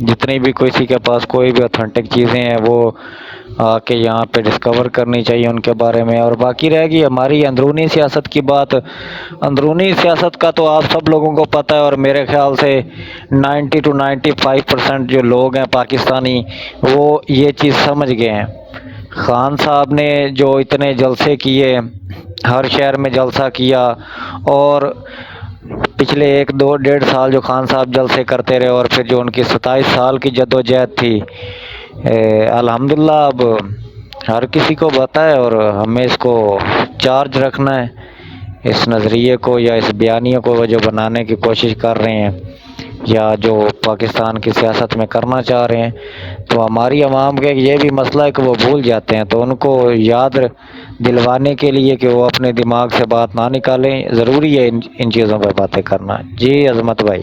جتنی بھی کسی کے پاس کوئی بھی اوتھینٹک چیزیں ہیں وہ آ کے یہاں پہ ڈسکور کرنی چاہیے ان کے بارے میں۔ اور باقی رہ گئی ہماری اندرونی سیاست کی بات، اندرونی سیاست کا تو آپ سب لوگوں کو پتہ ہے، اور میرے خیال سے 90 to 95% جو لوگ ہیں پاکستانی وہ یہ چیز سمجھ گئے ہیں۔ خان صاحب نے جو اتنے جلسے کیے، ہر شہر میں جلسہ کیا، اور پچھلے 1-2-1.5 سال جو خان صاحب جلسے کرتے رہے، اور پھر جو ان کی 27 سال کی جدوجہد تھی، الحمدللہ اب ہر کسی کو پتہ ہے، اور ہمیں اس کو چارج رکھنا ہے، اس نظریے کو یا اس بیانیے کو جو بنانے کی کوشش کر رہے ہیں یا جو پاکستان کی سیاست میں کرنا چاہ رہے ہیں۔ تو ہماری عوام کا یہ بھی مسئلہ ہے کہ وہ بھول جاتے ہیں، تو ان کو یاد دلوانے کے لیے کہ وہ اپنے دماغ سے بات نہ نکالیں، ضروری ہے ان چیزوں پہ باتیں کرنا۔ جی عظمت بھائی۔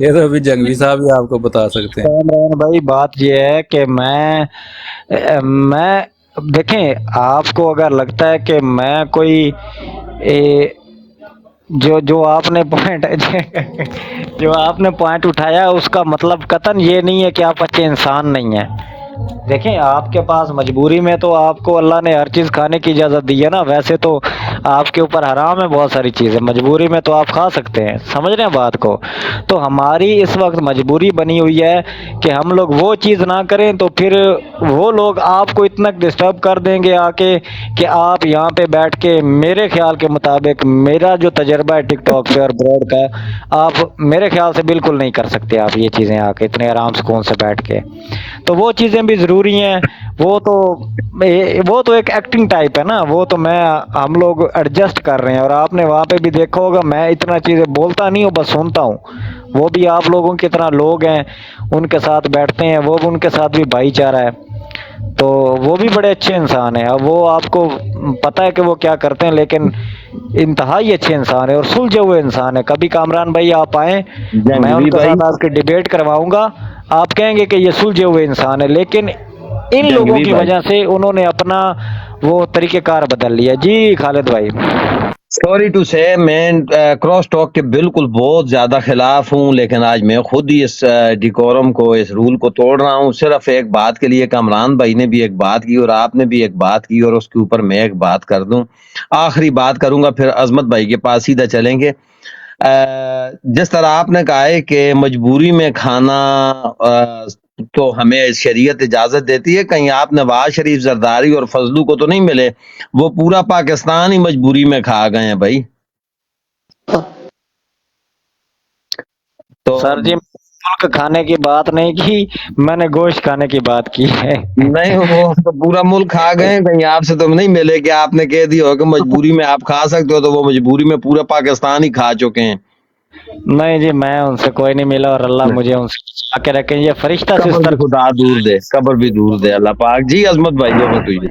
یہ تو ابھی جنگوی صاحب ہی آپ کو بتا سکتے ہیں۔ کامران بھائی بات یہ ہے کہ میں دیکھیں آپ کو اگر لگتا ہے کہ میں کوئی جو آپ نے پوائنٹ جو آپ نے پوائنٹ اٹھایا اس کا مطلب قطعاً یہ نہیں ہے کہ آپ اچھے انسان نہیں ہیں۔ دیکھیں آپ کے پاس مجبوری میں تو آپ کو اللہ نے ہر چیز کھانے کی اجازت دی ہے نا، ویسے تو آپ کے اوپر حرام ہے بہت ساری چیزیں، مجبوری میں تو آپ کھا سکتے ہیں، سمجھ رہے ہیں بات کو؟ تو ہماری اس وقت مجبوری بنی ہوئی ہے کہ ہم لوگ وہ چیز نہ کریں، تو پھر وہ لوگ آپ کو اتنا ڈسٹرب کر دیں گے آ کے کہ آپ یہاں پہ بیٹھ کے میرے خیال کے مطابق میرا جو تجربہ ہے ٹک ٹاک پہ اور براڈ کا، آپ میرے خیال سے بالکل نہیں کر سکتے آپ یہ چیزیں آ کے اتنے آرام سکون سے بیٹھ کے۔ تو وہ چیزیں بھی ضروری ہیں، وہ تو ایک ایکٹنگ ٹائپ ہے نا، وہ تو ہم لوگ ایڈجسٹ کر رہے ہیں، اور آپ نے وہاں پہ بھی دیکھا ہوگا میں اتنا چیزیں بولتا نہیں ہوں، بس سنتا ہوں۔ وہ بھی آپ لوگوں کی طرح لوگ ہیں، ان کے ساتھ بیٹھتے ہیں، وہ بھی ان کے ساتھ بھی بھائی چارہ ہے، تو وہ بھی بڑے اچھے انسان ہیں۔ اب وہ آپ کو پتہ ہے کہ وہ کیا کرتے ہیں، لیکن انتہائی اچھے انسان ہے اور سلجھے ہوئے انسان ہے۔ کبھی کامران بھائی آپ آئیں، میں ان جنگوی کے بھائی، ساتھ آپ کی ڈیبیٹ کرواؤں گا، آپ کہیں گے کہ یہ سلجھے ہوئے انسان ہے، لیکن ان لوگوں جنگوی کی بھائی، وجہ سے انہوں نے اپنا وہ طریقہ کار بدل لیا۔ جی خالد بھائی۔ سوری ٹو سے میں کراس ٹاک کے بالکل بہت زیادہ خلاف ہوں، لیکن آج میں خود ہی اس ڈیکورم کو، اس رول کو توڑ رہا ہوں، صرف ایک بات کے لیے۔ کامران بھائی نے بھی ایک بات کی اور آپ نے بھی ایک بات کی، اور اس کے اوپر میں ایک بات کر دوں، آخری بات کروں گا، پھر عظمت بھائی کے پاس سیدھا چلیں گے۔ جس طرح آپ نے کہا ہے کہ مجبوری میں کھانا تو ہمیں شریعت اجازت دیتی ہے، کہیں آپ نواز شریف، زرداری اور فضلو کو تو نہیں ملے؟ وہ پورا پاکستان ہی مجبوری میں کھا گئے ہیں بھائی۔ تو سر جی ملک کھانے کی بات نہیں کی، میں نے گوشت کھانے کی بات کی ہے۔ نہیں، وہ تو پورا ملک کھا گئے ہیں، کہیں آپ سے تو نہیں ملے کہ آپ نے کہہ دیا ہو کہ مجبوری میں آپ کھا سکتے ہو، تو وہ مجبوری میں پورا پاکستان ہی کھا چکے ہیں۔ نہیں جی میں ان سے کوئی نہیں ملا، اور اللہ مجھے ان سے بچا کے رکھیں۔ یہ فرشتہ قبر سسٹر بھی خدا دور دے، قبر بھی دور دے اللہ پاک۔ جی عظمت بھائی، over to you۔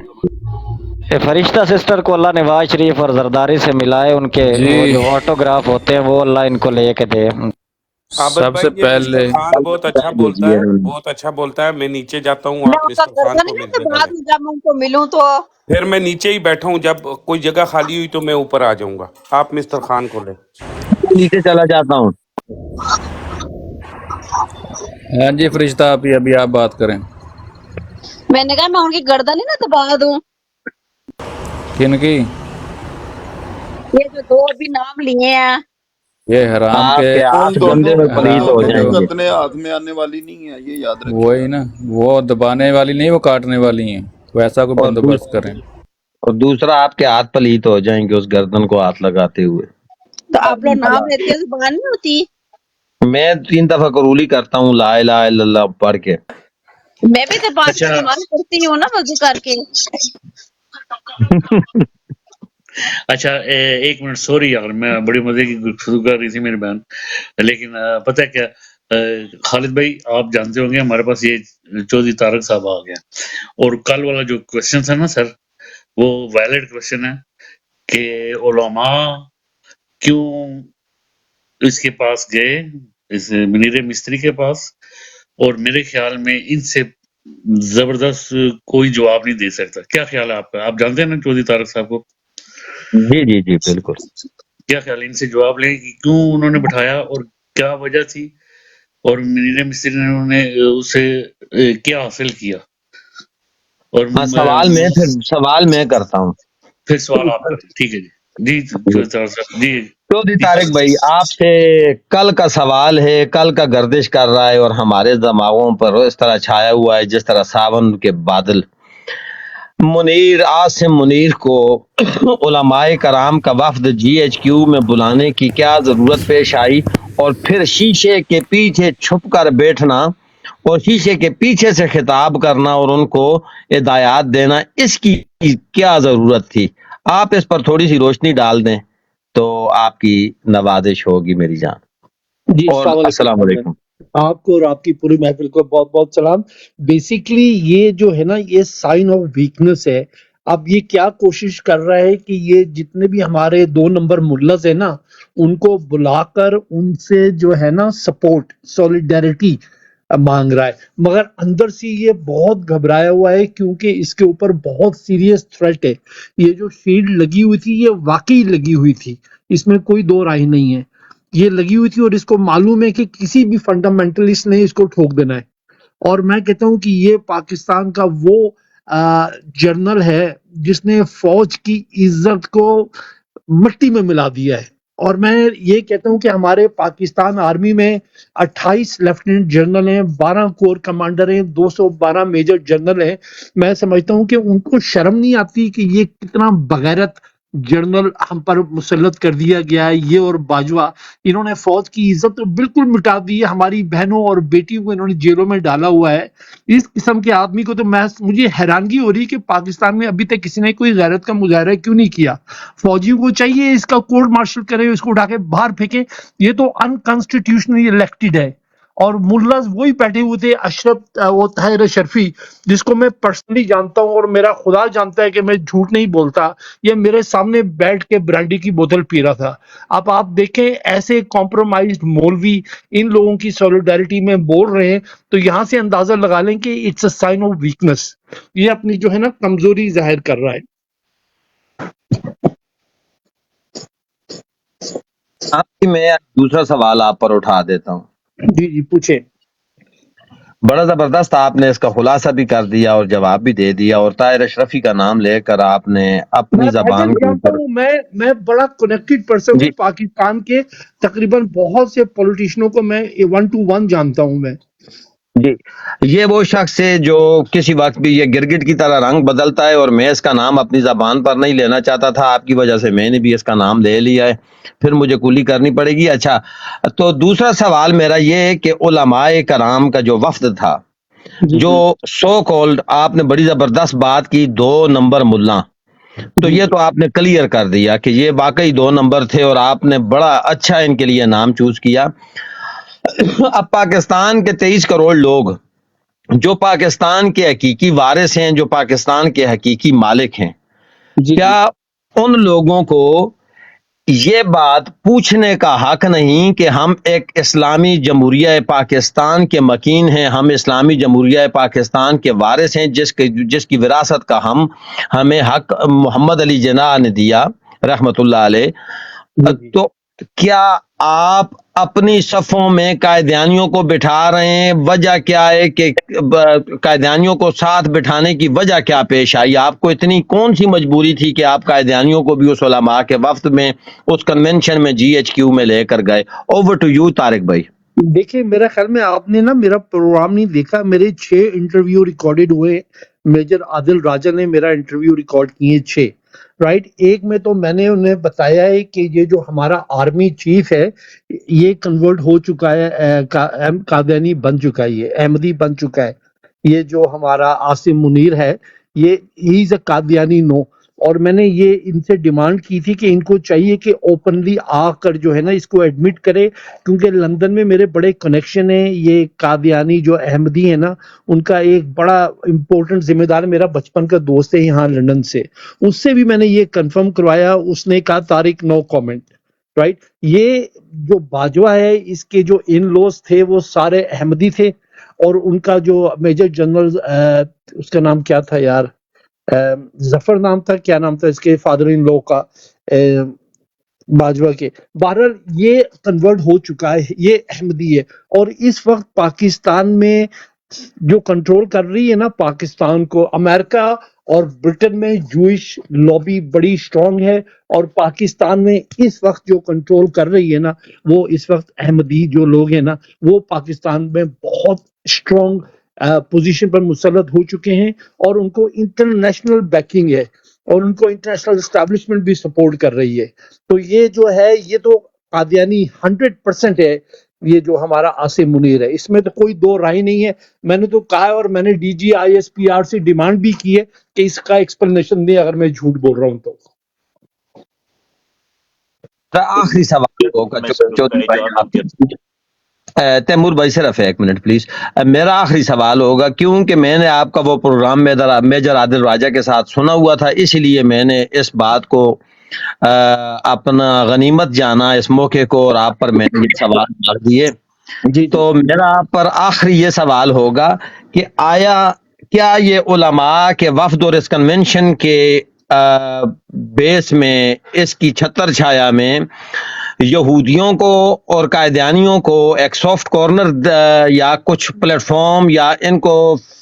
یہ فرشتہ سسٹر کو اللہ نواز شریف اور زرداری سے ملائے، ان کے وہ جی جو آٹوگراف ہوتے ہیں وہ اللہ ان کو لے کے دے۔ عابد سب بھائی، سے یہ مسٹر پہلے خان بہت اچھا بولتا بھیجیے ہے، انہوں نے۔ بہت اچھا بولتا ہے۔ میں نیچے جاتا ہوں، میں آپ ان کا مسٹر خان گردن کو ہے میری کہ جگہ بعد دیں۔ میں جب میں ان کو ملوں تو پھر میں نیچے ہی بیٹھا ہوں، جب کوئی جگہ خالی ہوئی تو میں اوپر آ جاؤں گا۔ آپ مسٹر خان کو لیں۔ نیچے چلا جاتا ہوں۔ ہاں جی فرشتہ آپ ہی، ابھی آپ بات کریں۔ میں نے کہا میں ان کی گردن ہی نہ دبا دوں۔ کن کی؟ یہ جو دو ابھی نام لیے ہیں، یہ حرام کے، آپ کے ان ہاتھ دونوں گندے میں ان پلیت حرام ہو دونوں کے کی جائیں دو، گے۔ گردنیں ہاتھ میں آنے والی نہیں ہیں، یہ یاد رکھیے وہی گا۔ نا، وہ دبانے والی نہیں، وہ کاٹنے والی ہیں، ویسا کوئی اور بندوبست کریں۔ اور دوسرا، آپ کے ہاتھ پلیت ہو جائیں گے اس گردن کو ہاتھ لگاتے ہوئے۔ تو آپ لوگ نام لیتے ہو زبان نہیں ہوتی؟ میں 3 دفعہ قرولی کرتا ہوں لا الہ الا اللہ پڑھ کے۔ میں بھی تو 5 اچھا استعمال کرتی ہوں نا وضو کر کے۔ اچھا، ایک منٹ، سوری یار، میں بڑی مزے کی گفتگو کر رہی تھی میری بہن، لیکن پتہ ہے کیا، خالد بھائی آپ جانتے ہوں گے ہمارے پاس یہ چودھری طارق صاحب آ گیا، اور کل والا جو کوشچن تھا نا سر، وہ ویلڈ کوشچن ہے کہ علماء کیوں اس کے پاس گئے، اس منیر مستری کے پاس، اور میرے خیال میں ان سے زبردست کوئی جواب نہیں دے سکتا۔ کیا خیال ہے آپ کا؟ آپ جانتے ہیں نا چودھری طارق صاحب کو؟ جی جی جی بالکل۔ کیا خیال ہے، ان سے جواب لیں کہ کیوں انہوں نے بٹھایا اور کیا وجہ تھی، اور منیر مستری نے انہوں نے اسے کیا حاصل کیا؟ اور ہاں، سوال میں کرتا ہوں۔ پھر سوال آپ کریں، ٹھیک ہے جی؟ جی جی چودھری طارق بھائی، آپ سے کل کا سوال ہے، کل کا گردش کر رہا ہے اور ہمارے دماغوں پر اس طرح چھایا ہوا ہے جس طرح ساون کے بادل۔ منیر، عاصم منیر کو علماء کرام کا وفد جی ایچ کیو میں بلانے کی کیا ضرورت پیش آئی، اور پھر شیشے کے پیچھے چھپ کر بیٹھنا اور شیشے کے پیچھے سے خطاب کرنا اور ان کو ہدایات دینا، اس کی کیا ضرورت تھی؟ آپ اس پر تھوڑی سی روشنی ڈال دیں تو آپ کی نوازش ہوگی میری جان۔ جی اور السلام علیکم السلام علیکم۔ آپ کو اور آپ کی پوری محفل کو بہت بہت سلام۔ بیسیکلی یہ جو ہے نا، یہ سائن آف ویکنس ہے اب یہ کیا کوشش کر رہا ہے کہ یہ جتنے بھی ہمارے 2 نمبر ملز ہیں نا ان کو بلا کر ان سے جو ہے نا سپورٹ سولیڈیرٹی مانگ رہا ہے، مگر اندر سے یہ بہت گھبرایا ہوا ہے کیونکہ اس کے اوپر بہت سیریس تھریٹ ہے۔ یہ جو شیلڈ لگی ہوئی تھی یہ واقعی لگی ہوئی تھی، اس میں کوئی دو رائے نہیں ہے، یہ لگی ہوئی تھی اور اس کو معلوم ہے کہ کسی بھی فنڈامنٹلسٹ نے اس کو ٹھوک دینا ہے۔ اور میں کہتا ہوں کہ یہ پاکستان کا وہ جرنل ہے جس نے فوج کی عزت کو مٹی میں ملا دیا ہے۔ اور میں یہ کہتا ہوں کہ ہمارے پاکستان آرمی میں 28 لیفٹیننٹ جنرل ہیں، 12 کور کمانڈر ہیں، 212 میجر جنرل ہیں۔ میں سمجھتا ہوں کہ ان کو شرم نہیں آتی کہ یہ کتنا بغیرت جنرل ہم پر مسلط کر دیا گیا ہے، یہ اور باجوہ انہوں نے فوج کی عزت تو بالکل مٹا دی ہے، ہماری بہنوں اور بیٹیوں کو انہوں نے جیلوں میں ڈالا ہوا ہے۔ اس قسم کے آدمی کو تو مجھے حیرانگی ہو رہی کہ پاکستان میں ابھی تک کسی نے کوئی غیرت کا مظاہرہ کیوں نہیں کیا۔ فوجیوں کو چاہیے اس کا کورٹ مارشل کرے، اس کو اٹھا کے باہر پھینکے، یہ تو انکانسٹیٹیوشنلی الیکٹڈ ہے۔ اور ملاز وہی بیٹھے ہوئے تھے، اشرف وہ طاہر اشرفی جس کو میں پرسنلی جانتا ہوں اور میرا خدا جانتا ہے کہ میں جھوٹ نہیں بولتا، یہ میرے سامنے بیٹھ کے برانڈی کی بوتل پی رہا تھا۔ اب آپ دیکھیں ایسے کمپرومائزڈ مولوی ان لوگوں کی سولیڈیرٹی میں بول رہے ہیں تو یہاں سے اندازہ لگا لیں کہ it's a sign of weakness, یہ اپنی جو ہے نا کمزوری ظاہر کر رہا ہے۔ میں دوسرا سوال آپ پر اٹھا دیتا ہوں۔ جی جی پوچھیں۔ بڑا زبردست آپ نے اس کا خلاصہ بھی کر دیا اور جواب بھی دے دیا، اور طاہر اشرفی کا نام لے کر آپ نے اپنی میں زبان کے جانتا اوپر ہوں، میں بڑا کنیکٹڈ پرسن ہوں، پاکستان کے تقریباً بہت سے پولیٹیشنوں کو میں 1 to 1 جانتا ہوں میں۔ جی، یہ وہ شخص ہے جو کسی وقت بھی یہ گرگٹ کی طرح رنگ بدلتا ہے، اور میں اس کا نام اپنی زبان پر نہیں لینا چاہتا تھا، آپ کی وجہ سے میں نے بھی اس کا نام لے لیا ہے، پھر مجھے کولی کرنی پڑے گی۔ اچھا، تو دوسرا سوال میرا یہ ہے کہ علماء کرام کا جو وفد تھا، جو سو کولڈ آپ نے بڑی زبردست بات کی 2 نمبر ملا، تو یہ تو آپ نے کلیئر کر دیا کہ یہ واقعی 2 نمبر تھے اور آپ نے بڑا اچھا ان کے لیے نام چوز کیا۔ اب پاکستان کے 23 کروڑ لوگ جو پاکستان کے حقیقی وارث ہیں، جو پاکستان کے حقیقی مالک ہیں، کیا ان لوگوں کو یہ بات پوچھنے کا حق نہیں کہ ہم ایک اسلامی جمہوریہ پاکستان کے مکین ہیں، ہم اسلامی جمہوریہ پاکستان کے وارث ہیں، جس کی وراثت کا ہمیں حق محمد علی جناح نے دیا رحمت اللہ علیہ، تو کیا آپ اپنی صفوں میں قائدیانیوں کو بٹھا رہے ہیں؟ وجہ کیا ہے کہ قائدیانیوں کو ساتھ بٹھانے کی وجہ کیا پیش آئی؟ آپ کو اتنی کون سی مجبوری تھی کہ آپ قائدیانیوں کو بھی اس علماء کے وفد میں، اس کنونشن میں GHQ میں لے کر گئے؟ اوور ٹو یو طارق بھائی۔ دیکھیں میرا خیال میں آپ نے نا میرا پروگرام نہیں دیکھا، میرے 6 انٹرویو ریکارڈڈ ہوئے، میجر عادل راجا نے میرا انٹرویو ریکارڈ کیے 6، رائٹ۔ ایک میں تو میں نے انہیں بتایا ہے کہ یہ جو ہمارا آرمی چیف ہے یہ کنورٹ ہو چکا ہے، قادیانی بن چکا ہے، یہ احمدی بن چکا ہے۔ یہ جو ہمارا عاصم منیر ہے یہ ہی از اے قادیانی نو، اور میں نے یہ ان سے ڈیمانڈ کی تھی کہ ان کو چاہیے کہ اوپنلی آ کر جو ہے نا اس کو ایڈمٹ کرے، کیونکہ لندن میں میرے بڑے کنیکشن ہیں، یہ قادیانی جو احمدی ہیں نا ان کا ایک بڑا امپورٹنٹ ذمہ دار میرا بچپن کا دوست ہے یہاں لندن سے، اس سے بھی میں نے یہ کنفرم کروایا، اس نے کہا طارق نو کامنٹ، رائٹ۔ یہ جو باجوہ ہے اس کے جو ان لوز تھے وہ سارے احمدی تھے، اور ان کا جو میجر جنرل اس کا نام کیا تھا یار، ظفر نام تھا، کیا نام تھا اس کے فادر ان لو کا، باجوہ کے، بہرحال یہ کنورٹ ہو چکا ہے، یہ احمدی ہے۔ اور اس وقت پاکستان میں جو کنٹرول کر رہی ہے نا پاکستان کو، امریکہ اور برٹن میں جوئش لابی بڑی سٹرونگ ہے، اور پاکستان میں اس وقت جو کنٹرول کر رہی ہے نا وہ اس وقت احمدی جو لوگ ہیں نا وہ پاکستان میں بہت سٹرونگ پوزیشن پر مسلط ہو چکے ہیں، اور ان کو انٹرنیشنل بیکنگ ہے، اور ان کو انٹرنیشنل اسٹیبلشمنٹ بھی سپورٹ کر رہی ہے۔ تو یہ جو ہے یہ تو قادیانی 100% ہے، یہ جو ہمارا عاصم منیر ہے، اس میں تو کوئی دو رائے نہیں ہے۔ میں نے تو کہا ہے، اور میں نے DGISPR سے ڈیمانڈ بھی کی ہے کہ اس کا ایکسپلینیشن دیں اگر میں جھوٹ بول رہا ہوں تو۔ آخری سوال ہوگا چودھری بھائی آپ کے، تیمور بھائی صرف ایک منٹ پلیز. میرا آخری سوال ہوگا کیونکہ میں نے آپ کا وہ پروگرام میجر عادل راجہ کے ساتھ سنا ہوا تھا، اسی لیے میں نے اس بات کو اپنا غنیمت جانا اس موقع کو اور آپ پر میں نے یہ سوال ڈال دیے. جی تو میرا آپ پر آخری یہ سوال ہوگا کہ کیا یہ علماء کے وفد اور اس کنونشن کے بیس میں اس کی چھتر چھایا میں یہودیوں کو اور قائدیانیوں کو ایک سافٹ کارنر یا کچھ پلیٹ فارم یا ان کو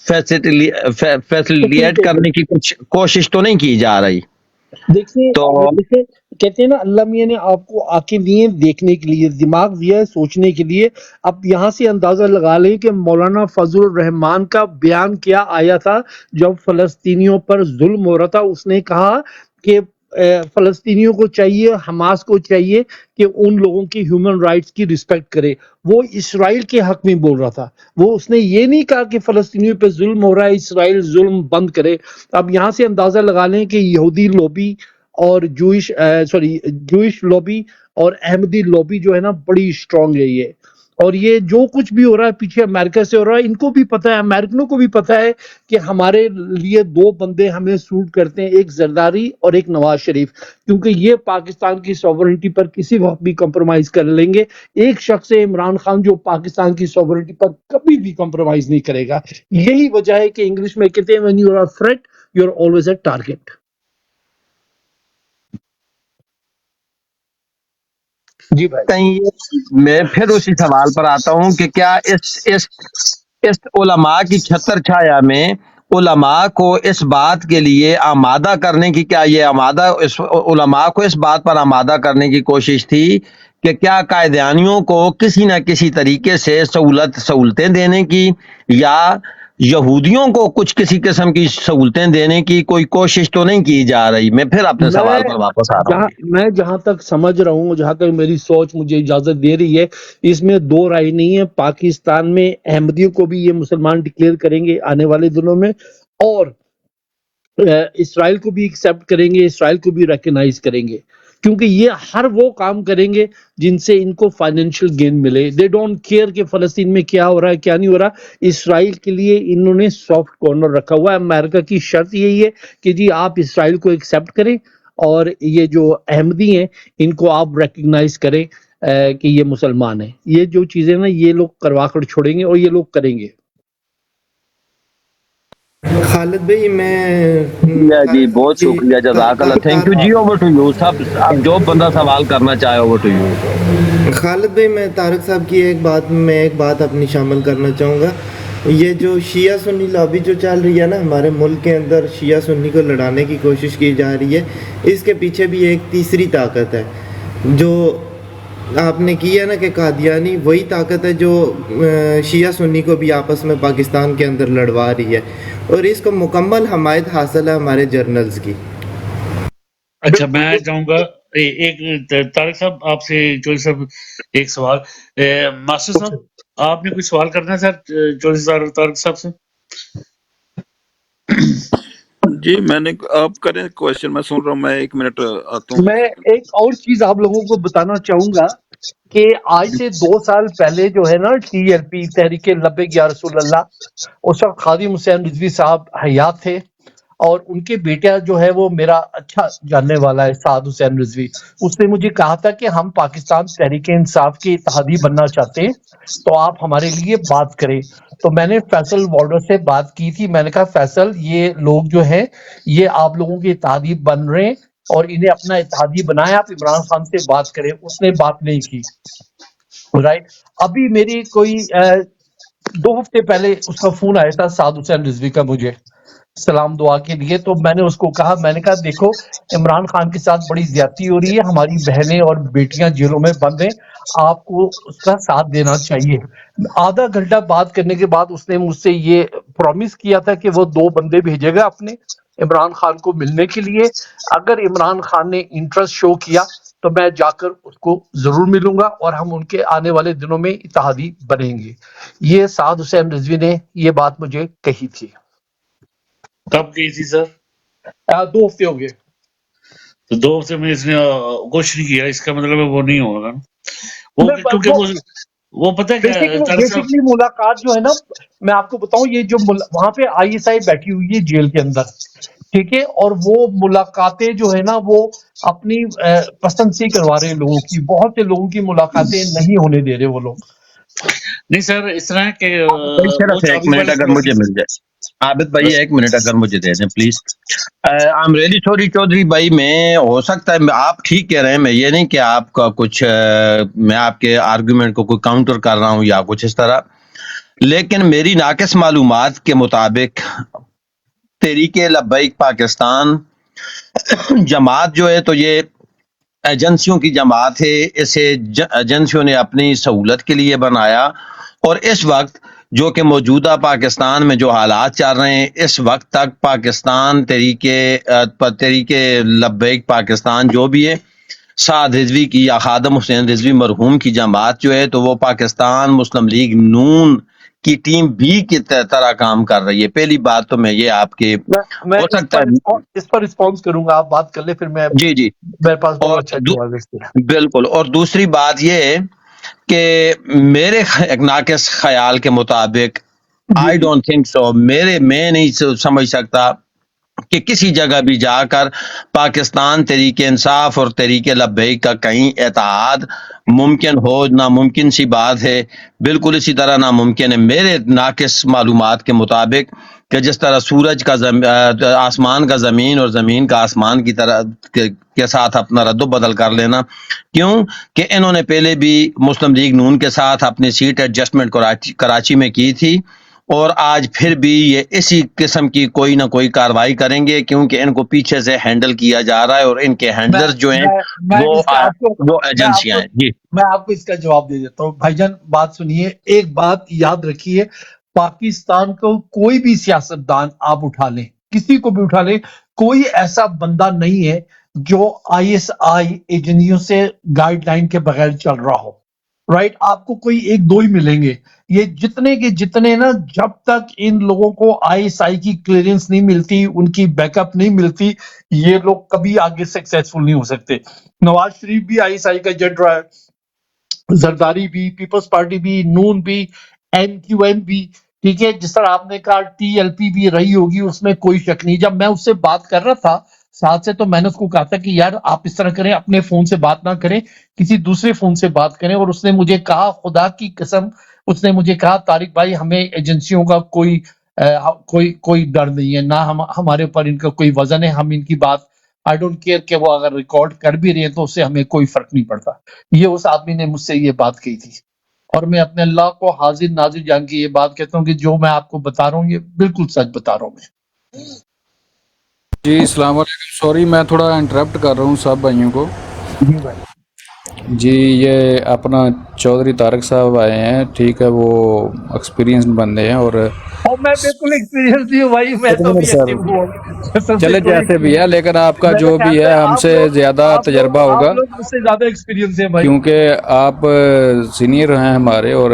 فیسیلیٹ کرنے کی کچھ کوشش تو نہیں کی جا رہی؟ دیکھیے تو دیکھیں کہتے ہیں نا اللہ میاں نے آپ کو آنکھیں دی ہیں دیکھنے کے لیے، دماغ دیا ہے سوچنے کے لیے. اب یہاں سے اندازہ لگا لیں کہ مولانا فضل الرحمان کا بیان کیا آیا تھا جب فلسطینیوں پر ظلم ہو رہا تھا. اس نے کہا کہ فلسطینیوں کو چاہیے، حماس کو چاہیے کہ ان لوگوں کی ہیومن رائٹس کی رسپیکٹ کرے. وہ اسرائیل کے حق میں بول رہا تھا، اس نے یہ نہیں کہا کہ فلسطینیوں پہ ظلم ہو رہا ہے اسرائیل ظلم بند کرے. اب یہاں سے اندازہ لگا لیں کہ یہودی لوبی اور جوئش لوبی اور احمدی لوبی جو ہے نا بڑی اسٹرانگ ہے یہ. اور یہ جو کچھ بھی ہو رہا ہے پیچھے امریکہ سے ہو رہا ہے، ان کو بھی پتہ ہے، امریکنوں کو بھی پتہ ہے کہ ہمارے لیے دو بندے ہمیں سوٹ کرتے ہیں، ایک زرداری اور ایک نواز شریف، کیونکہ یہ پاکستان کی سوورنٹی پر کسی وقت بھی کمپرومائز کر لیں گے. ایک شخص ہے عمران خان جو پاکستان کی سوورنٹی پر کبھی بھی کمپرومائز نہیں کرے گا. یہی وجہ ہے کہ انگلش میں کہتے ہیں when you are a threat you are always a target. جی بھائی. کہیں میں پھر اسی سوال پر آتا ہوں کہ کیا اس علماء کی چھتر چھایا میں علماء کو اس بات کے لیے آمادہ کرنے کی، کیا یہ علماء کو اس بات پر آمادہ کرنے کی کوشش تھی کہ کیا قائدیانیوں کو کسی نہ کسی طریقے سے سہولتیں دینے کی یا یہودیوں کو کچھ کسی قسم کی سہولتیں دینے کی کوئی کوشش تو نہیں کی جا رہی؟ میں پھر اپنے سوال پر واپس آ رہا ہوں. میں جہاں تک سمجھ رہا ہوں، جہاں تک میری سوچ مجھے اجازت دے رہی ہے، اس میں دو رائے نہیں ہے. پاکستان میں احمدیوں کو بھی یہ مسلمان ڈکلیئر کریں گے آنے والے دنوں میں، اور اسرائیل کو بھی ایکسیپٹ کریں گے، اسرائیل کو بھی ریکگنائز کریں گے، کیونکہ یہ ہر وہ کام کریں گے جن سے ان کو فائنینشیل گین ملے. دے ڈونٹ کیئر کہ فلسطین میں کیا ہو رہا ہے کیا نہیں ہو رہا. اسرائیل کے لیے انہوں نے سافٹ کارنر رکھا ہوا ہے. امریکہ کی شرط یہی ہے کہ جی آپ اسرائیل کو ایکسیپٹ کریں اور یہ جو احمدی ہیں ان کو آپ ریکگنائز کریں کہ یہ مسلمان ہیں. یہ جو چیزیں نا یہ لوگ کروا کر چھوڑیں گے اور یہ لوگ کریں گے. خالد بھائی میں جی بہت شکریہ، جزاک اللہ، تھینک یو جی. اوور ٹو یو سب، اب جو بندہ سوال کرنا چاہے اوور ٹو یو. خالد بھائی میں طارق صاحب کی ایک بات اپنی شامل کرنا چاہوں گا. یہ جو شیعہ سنی لابی جو چل رہی ہے نا ہمارے ملک کے اندر، شیعہ سنی کو لڑانے کی کوشش کی جا رہی ہے، اس کے پیچھے بھی ایک تیسری طاقت ہے جو آپ نے کی ہے نا کہ قادیانی، وہی طاقت ہے جو شیعہ سنی کو بھی آپس میں پاکستان کے اندر لڑوا رہی ہے، اور اس کو مکمل حمایت حاصل ہے ہمارے جرنلز کی. اچھا میں چاہوں گا ایک طارق صاحب آپ سے، چوہدری صاحب ایک سوال. ماسٹر صاحب آپ نے کوئی سوال کرنا ہے سر چوہدری طارق صاحب سے؟ جی میں نے، آپ کریں کوشچن، میں سن رہا ہوں. میں 1 منٹ آتا ہوں. میں ایک اور چیز آپ لوگوں کو بتانا چاہوں گا کہ آج سے 2 سال پہلے جو ہے نا TLP تحریک لبیک یا رسول اللہ، اس وقت خادم حسین رضوی صاحب حیات تھے، اور ان کے بیٹا جو ہے وہ میرا اچھا جاننے والا ہے، سعد حسین رضوی. اس نے مجھے کہا تھا کہ ہم پاکستان تحریک انصاف کے اتحادی بننا چاہتے ہیں تو آپ ہمارے لیے بات کریں. تو میں نے فیصل والڈر سے بات کی تھی. میں نے کہا فیصل یہ لوگ جو ہیں یہ آپ لوگوں کے اتحادی بن رہے ہیں اور انہیں اپنا اتحادی بنایا، آپ عمران خان سے بات کریں. اس نے بات نہیں کی. رائٹ. ابھی میری کوئی 2 ہفتے پہلے اس کا فون آیا تھا سعد حسین رضوی کا مجھے سلام دعا کے لیے. تو میں نے اس کو کہا، میں نے کہا دیکھو عمران خان کے ساتھ بڑی زیادتی ہو رہی ہے، ہماری بہنیں اور بیٹیاں جیلوں میں بند ہیں، آپ کو اس کا ساتھ دینا چاہیے. آدھا گھنٹہ بات کرنے کے بعد اس نے مجھ سے یہ پرومس کیا تھا کہ وہ 2 بندے بھیجے گا اپنے عمران خان کو ملنے کے لیے. اگر عمران خان نے انٹرسٹ شو کیا تو میں جا کر اس کو ضرور ملوں گا اور ہم ان کے آنے والے دنوں میں اتحادی بنیں گے. یہ سعد حسین رضوی نے یہ بات مجھے کہی تھی. کب کی تھی سر؟ 2 ہفتے ہو گئے. تو 2 ہفتے میں اس نے کچھ نہیں کیا، اس کا مطلب وہ نہیں ہوگا وہ، کیونکہ وہ وہ پتہ ہے کیا ہے طارق صاحب، بیسکلی ملاقات جو ہے نا، میں آپ کو بتاؤں، یہ جو وہاں پہ ISI بیٹھی ہوئی ہے جیل کے اندر، ٹھیک ہے، اور وہ ملاقاتیں جو ہے نا وہ اپنی پسند سے کروا رہے ہیں لوگوں کی، بہت سے لوگوں کی ملاقاتیں نہیں ہونے دے رہے وہ لوگ. نہیں سر اس طرح کہ بھائی وہ صرف ایک چابی منٹ والے اگر کو مجھے مل جائے، عابد بھائی بس ایک منٹ اگر مجھے دے دیں please. I am really sorry Chaudhry بھائی، میں ہو سکتا ہے آپ ٹھیک کہہ رہے ہیں، میں یہ نہیں کہ آپ کا کچھ میں آپ کے آرگومنٹ کو کوئی کاؤنٹر کر رہا ہوں یا کچھ اس طرح، لیکن میری ناقص معلومات کے مطابق تحریک لبیک پاکستان جماعت جو ہے تو یہ ایجنسیوں کی جماعت ہے. اسے ایجنسیوں نے اپنی سہولت کے لیے بنایا، اور اس وقت جو کہ موجودہ پاکستان میں جو حالات چل رہے ہیں، اس وقت تک پاکستان تحریک لبیک پاکستان جو بھی ہے، سعد رضوی کی یا خادم حسین رضوی مرحوم کی جماعت جو ہے تو وہ پاکستان مسلم لیگ نون کی ٹیم بی کی طرح کام کر رہی ہے. پہلی بات تو میں یہ آپ کے میں ہو سکتا ہے اس پر رسپانس کروں گا، آپ بات کر لیں، پھر میں جی جی. میرے پاس اور بہت اچھا جواب ہے اس پہ. بالکل، اور دوسری بات یہ ہے کہ میرے ایک ناقص خیال کے مطابق جی آئی جی ڈونٹ تھنک سو، میں نہیں سمجھ سکتا کہ کسی جگہ بھی جا کر پاکستان تحریک انصاف اور تحریک لبیک کا کہیں اتحاد ممکن ہو. ناممکن سی بات ہے، بالکل اسی طرح ناممکن ہے میرے ناقص معلومات کے مطابق کہ جس طرح سورج کا آسمان کا زمین اور زمین کا آسمان کی طرح کے ساتھ اپنا رد و بدل کر لینا. کیوں کہ انہوں نے پہلے بھی مسلم لیگ نون کے ساتھ اپنی سیٹ ایڈجسٹمنٹ کراچی میں کی تھی، اور آج پھر بھی یہ اسی قسم کی کوئی نہ کوئی کاروائی کریں گے، کیونکہ ان کو پیچھے سے ہینڈل کیا جا رہا ہے، اور ان کے میں ہینڈلرز جو ہیں میں میں وہ اس کا آپ کو وہ میں آپ ایجنسیاں کو ہیں. جی میں آپ کو اس کا جواب دے دیتا ہوں. بھائی جان بات سنیے، ایک بات یاد رکھیے، پاکستان کو کوئی بھی سیاستدان آپ اٹھا لیں، کسی کو بھی اٹھا لیں، کوئی ایسا بندہ نہیں ہے جو ISI ایجنسیوں سے گائیڈ لائن کے بغیر چل رہا ہو. رائٹ، آپ کو کوئی ایک دو ہی ملیں گے. یہ جتنے کے جتنے نا، جب تک ان لوگوں کو ISI کی کلیئرنس نہیں ملتی، ان کی بیک اپ نہیں ملتی، یہ لوگ کبھی آگے سکسیسفل نہیں ہو سکتے. نواز شریف بھی ISI کا ایجنٹ رہا ہے، زرداری بھی، پیپلز پارٹی بھی، نون بھی، MQM بھی، ٹھیک ہے. جس طرح آپ نے کہا TLP بھی رہی ہوگی، اس میں کوئی شک نہیں. جب میں اس سے بات کر رہا تھا ساتھ سے، تو میں نے اس کو کہا تھا کہ یار آپ اس طرح کریں، اپنے فون سے بات نہ کریں، کسی دوسرے فون سے بات کریں. اور اس نے مجھے کہا، خدا کی قسم، اس نے مجھے کہا طارق بھائی ہمیں ایجنسیوں کا کوئی ڈر نہیں ہے، نہ ہمارے اوپر ان کا کوئی وزن ہے، ہم ان کی بات آئی ڈونٹ کیئر کہ وہ اگر ریکارڈ کر بھی رہے ہیں تو اس سے ہمیں کوئی فرق نہیں پڑتا. یہ اس آدمی نے مجھ سے یہ بات کہی تھی، اور میں اپنے اللہ کو حاضر ناظر جان کے یہ بات کہتا ہوں کہ جو میں آپ کو بتا رہا ہوں یہ بالکل سچ بتا رہا ہوں میں. جی السلام علیکم، سوری میں تھوڑا انٹرپٹ کر رہا ہوں سب بھائیوں کو. جی بھائی. جی یہ اپنا چودھری طارق صاحب آئے ہیں، ٹھیک ہے، وہ ایکسپیرینس بندے ہیں، اور اور میں بالکل ایکسپیرینس نہیں ہوں بھائی، میں ایک تو منٹ ابھی سر، ایکٹیو ہوا ہوں، قسم سے چلے کوئی جیسے بھی ہے، ایکسپیرینس. لیکن آپ کا میرے جو بھی خیال ہے میں ہم سے زیادہ تجربہ ہوگا، آپ لوگ مجھ سے زیادہ ایکسپیرینس ہیں بھائی. کیونکہ آپ سینئر ہیں ہمارے، اور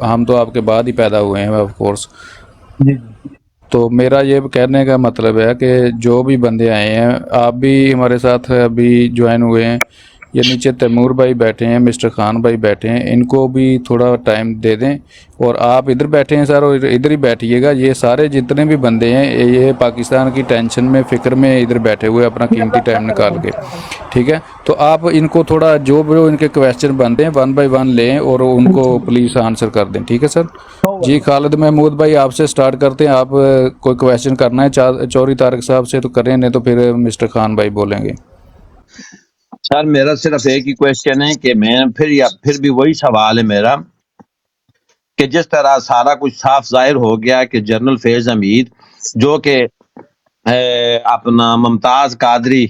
ہم تو آپ کے بعد ہی پیدا ہوئے ہیں آف کورس. جی جی. تو میرا یہ کہنے کا مطلب ہے کہ جو بھی بندے آئے ہیں، آپ بھی ہمارے ساتھ ابھی جوائن ہوئے ہیں، یہ نیچے تیمور بھائی بیٹھے ہیں، مسٹر خان بھائی بیٹھے ہیں، ان کو بھی تھوڑا ٹائم دے دیں. اور آپ ادھر بیٹھے ہیں سر، اور ادھر ہی بیٹھیے گا. یہ سارے جتنے بھی بندے ہیں یہ پاکستان کی ٹینشن میں، فکر میں ادھر بیٹھے ہوئے اپنا قیمتی ٹائم نکال کے، ٹھیک ہے. تو آپ ان کو تھوڑا جو بھی ان کے کویسچن بنتے ہیں 1 بائی 1 لیں اور ان کو پلیز آنسر کر دیں، ٹھیک ہے سر. جی خالد محمود بھائی آپ سے سٹارٹ کرتے ہیں. آپ کوئی کویسچن کرنا ہے چودھری طارق صاحب سے تو کریں، نہیں تو پھر مسٹر خان بھائی بولیں گے. سر میرا صرف ایک ہی کویشچن ہے کہ میں پھر بھی وہی سوال ہے میرا کہ جس طرح سارا کچھ صاف ظاہر ہو گیا کہ جنرل فیض حمید جو کہ اپنا ممتاز قادری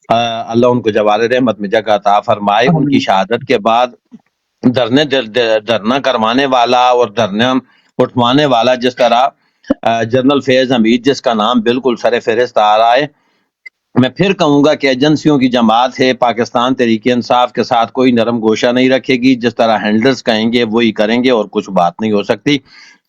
اللہ ان کو جوار رحمت میں جگہ عطا فرمائے، ان کی شہادت کے بعد دھرنا کروانے والا اور دھرنا اٹھوانے والا جس طرح جنرل فیض حمید، جس کا نام بالکل سر فہرست آ رہا ہے، میں پھر کہوں گا کہ ایجنسیوں کی جماعت ہے، پاکستان تحریک انصاف کے ساتھ کوئی نرم گوشہ نہیں رکھے گی. جس طرح ہینڈلرز کہیں گے وہی کریں گے، اور کچھ بات نہیں ہو سکتی.